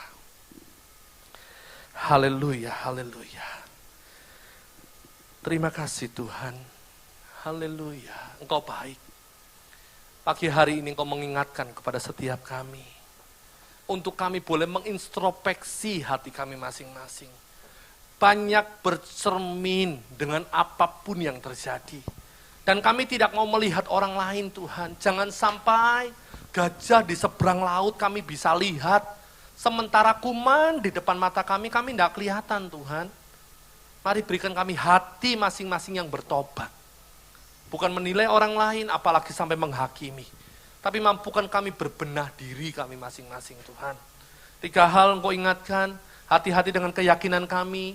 Haleluya, haleluya. Terima kasih Tuhan. Haleluya, Engkau baik. Pagi hari ini Engkau mengingatkan kepada setiap kami. Untuk kami boleh mengintrospeksi hati kami masing-masing. Banyak bercermin dengan apapun yang terjadi. Dan kami tidak mau melihat orang lain Tuhan. Jangan sampai gajah di seberang laut kami bisa lihat. Sementara kuman di depan mata kami tidak kelihatan Tuhan. Mari berikan kami hati masing-masing yang bertobat. Bukan menilai orang lain, apalagi sampai menghakimi. Tapi mampukan kami berbenah diri kami masing-masing Tuhan. 3 hal Engkau ingatkan, hati-hati dengan keyakinan kami.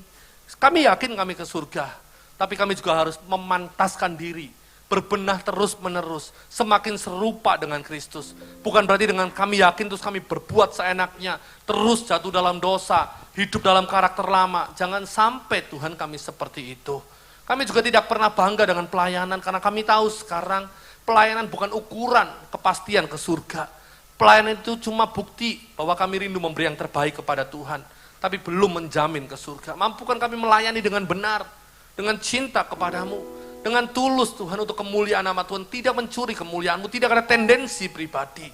Kami yakin kami ke surga, tapi kami juga harus memantaskan diri. Berbenah terus-menerus, semakin serupa dengan Kristus. Bukan berarti dengan kami yakin terus kami berbuat seenaknya, terus jatuh dalam dosa, hidup dalam karakter lama. Jangan sampai Tuhan kami seperti itu. Kami juga tidak pernah bangga dengan pelayanan, karena kami tahu sekarang pelayanan bukan ukuran kepastian ke surga. Pelayanan itu cuma bukti bahwa kami rindu memberi yang terbaik kepada Tuhan, tapi belum menjamin ke surga. Mampukan kami melayani dengan benar, dengan cinta kepadamu, dengan tulus Tuhan untuk kemuliaan nama Tuhan, tidak mencuri kemuliaan-Mu, tidak ada tendensi pribadi.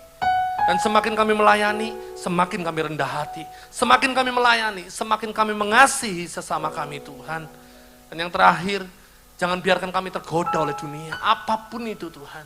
Dan semakin kami melayani, semakin kami rendah hati. Semakin kami melayani, semakin kami mengasihi sesama kami Tuhan. Dan yang terakhir, jangan biarkan kami tergoda oleh dunia, apapun itu Tuhan.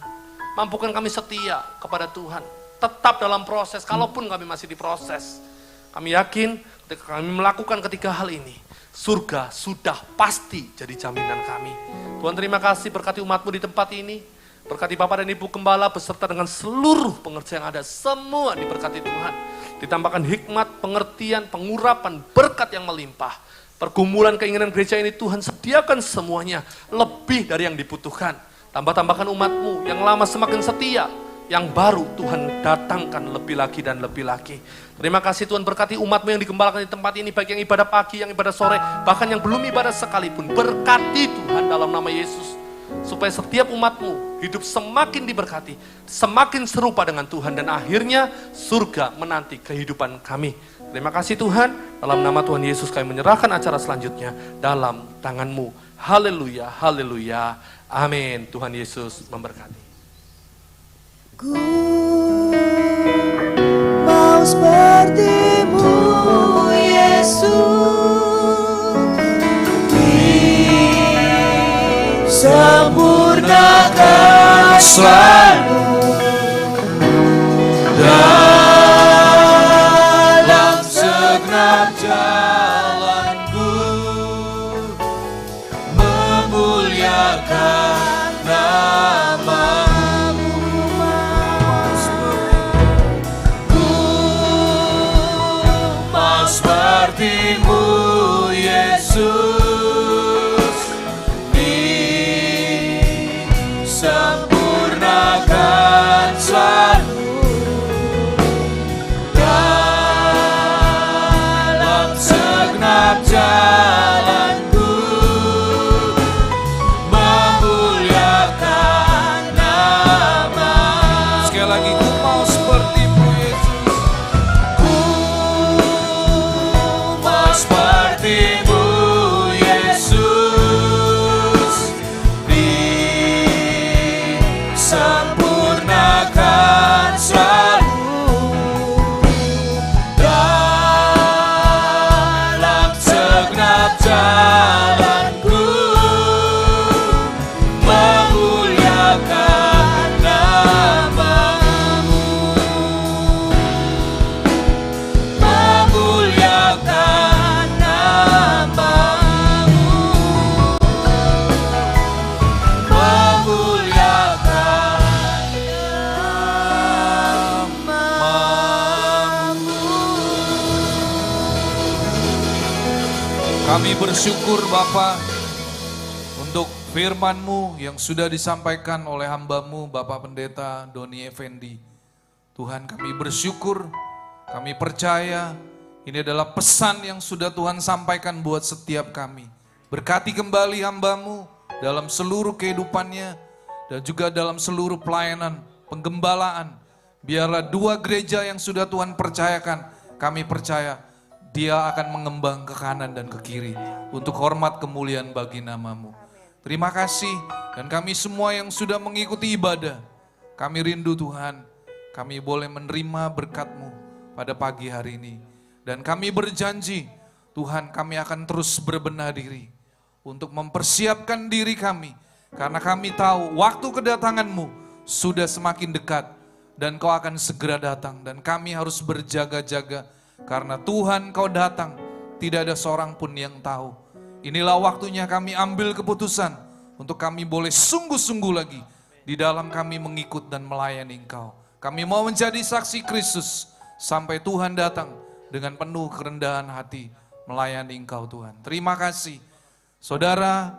Mampukan kami setia kepada Tuhan, tetap dalam proses, kalaupun kami masih diproses. Kami yakin ketika kami melakukan 3 hal ini, surga sudah pasti jadi jaminan kami. Tuhan terima kasih, berkati umat-Mu di tempat ini. Berkati Bapak dan Ibu Gembala beserta dengan seluruh pengerja yang ada. Semua diberkati Tuhan. Ditambahkan hikmat, pengertian, pengurapan, berkat yang melimpah. Pergumulan keinginan gereja ini Tuhan sediakan semuanya. Lebih dari yang dibutuhkan. Tambah-tambahkan umat-Mu yang lama semakin setia. Yang baru Tuhan datangkan lebih lagi dan lebih lagi. Terima kasih Tuhan, berkati umat-Mu yang digembalakan di tempat ini, baik yang ibadah pagi, yang ibadah sore, bahkan yang belum ibadah sekalipun. Berkati Tuhan dalam nama Yesus, supaya setiap umat-Mu hidup semakin diberkati, semakin serupa dengan Tuhan, dan akhirnya surga menanti kehidupan kami. Terima kasih Tuhan, dalam nama Tuhan Yesus kami menyerahkan acara selanjutnya dalam tangan-Mu. Haleluya, haleluya, amin. Tuhan Yesus memberkati. Ku mau seperti-Mu Yesus, disempurnakan selalu dalam segenap jalanku, memuliakan nama. Seperti-Mu Yesus, disempurnakan selalu dalam segenap jalanku, memuliakan Kami bersyukur Bapa untuk firman-Mu yang sudah disampaikan oleh hamba-Mu Bapak Pendeta Doni Effendi. Tuhan, kami bersyukur, kami percaya ini adalah pesan yang sudah Tuhan sampaikan buat setiap kami. Berkati kembali hamba-Mu dalam seluruh kehidupannya dan juga dalam seluruh pelayanan, penggembalaan. Biarlah 2 gereja yang sudah Tuhan percayakan, kami percaya dia akan mengembang ke kanan dan ke kiri untuk hormat kemuliaan bagi nama-Mu. Terima kasih, dan kami semua yang sudah mengikuti ibadah, kami rindu Tuhan, kami boleh menerima berkat-Mu pada pagi hari ini. Dan kami berjanji, Tuhan, kami akan terus berbenah diri untuk mempersiapkan diri kami, karena kami tahu waktu kedatangan-Mu sudah semakin dekat dan Kau akan segera datang, dan kami harus berjaga-jaga. Karena Tuhan Kau datang, tidak ada seorang pun yang tahu. Inilah waktunya kami ambil keputusan untuk kami boleh sungguh-sungguh lagi di dalam kami mengikut dan melayani Engkau. Kami mau menjadi saksi Kristus sampai Tuhan datang dengan penuh kerendahan hati melayani Engkau Tuhan. Terima kasih. Saudara,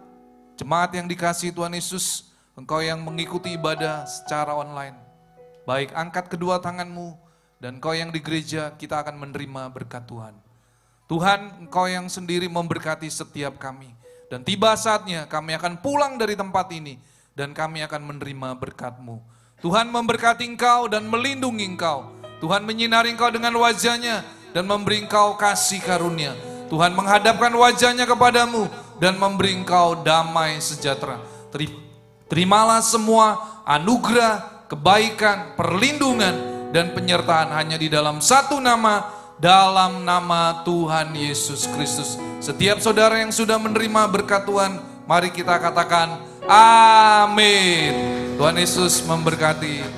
jemaat yang dikasihi Tuhan Yesus, engkau yang mengikuti ibadah secara online, baik angkat kedua tanganmu. Dan Engkau yang di gereja, kita akan menerima berkat Tuhan. Tuhan, Engkau yang sendiri memberkati setiap kami. Dan tiba saatnya kami akan pulang dari tempat ini, dan kami akan menerima berkat-Mu. Tuhan memberkati Engkau dan melindungi Engkau. Tuhan menyinari Engkau dengan wajah-Nya dan memberi Engkau kasih karunia. Tuhan menghadapkan wajah-Nya kepadamu dan memberi Engkau damai sejahtera. Terimalah semua anugerah, kebaikan, perlindungan, dan penyertaan hanya di dalam satu nama, dalam nama Tuhan Yesus Kristus. Setiap saudara yang sudah menerima berkat Tuhan, mari kita katakan amin. Tuhan Yesus memberkati.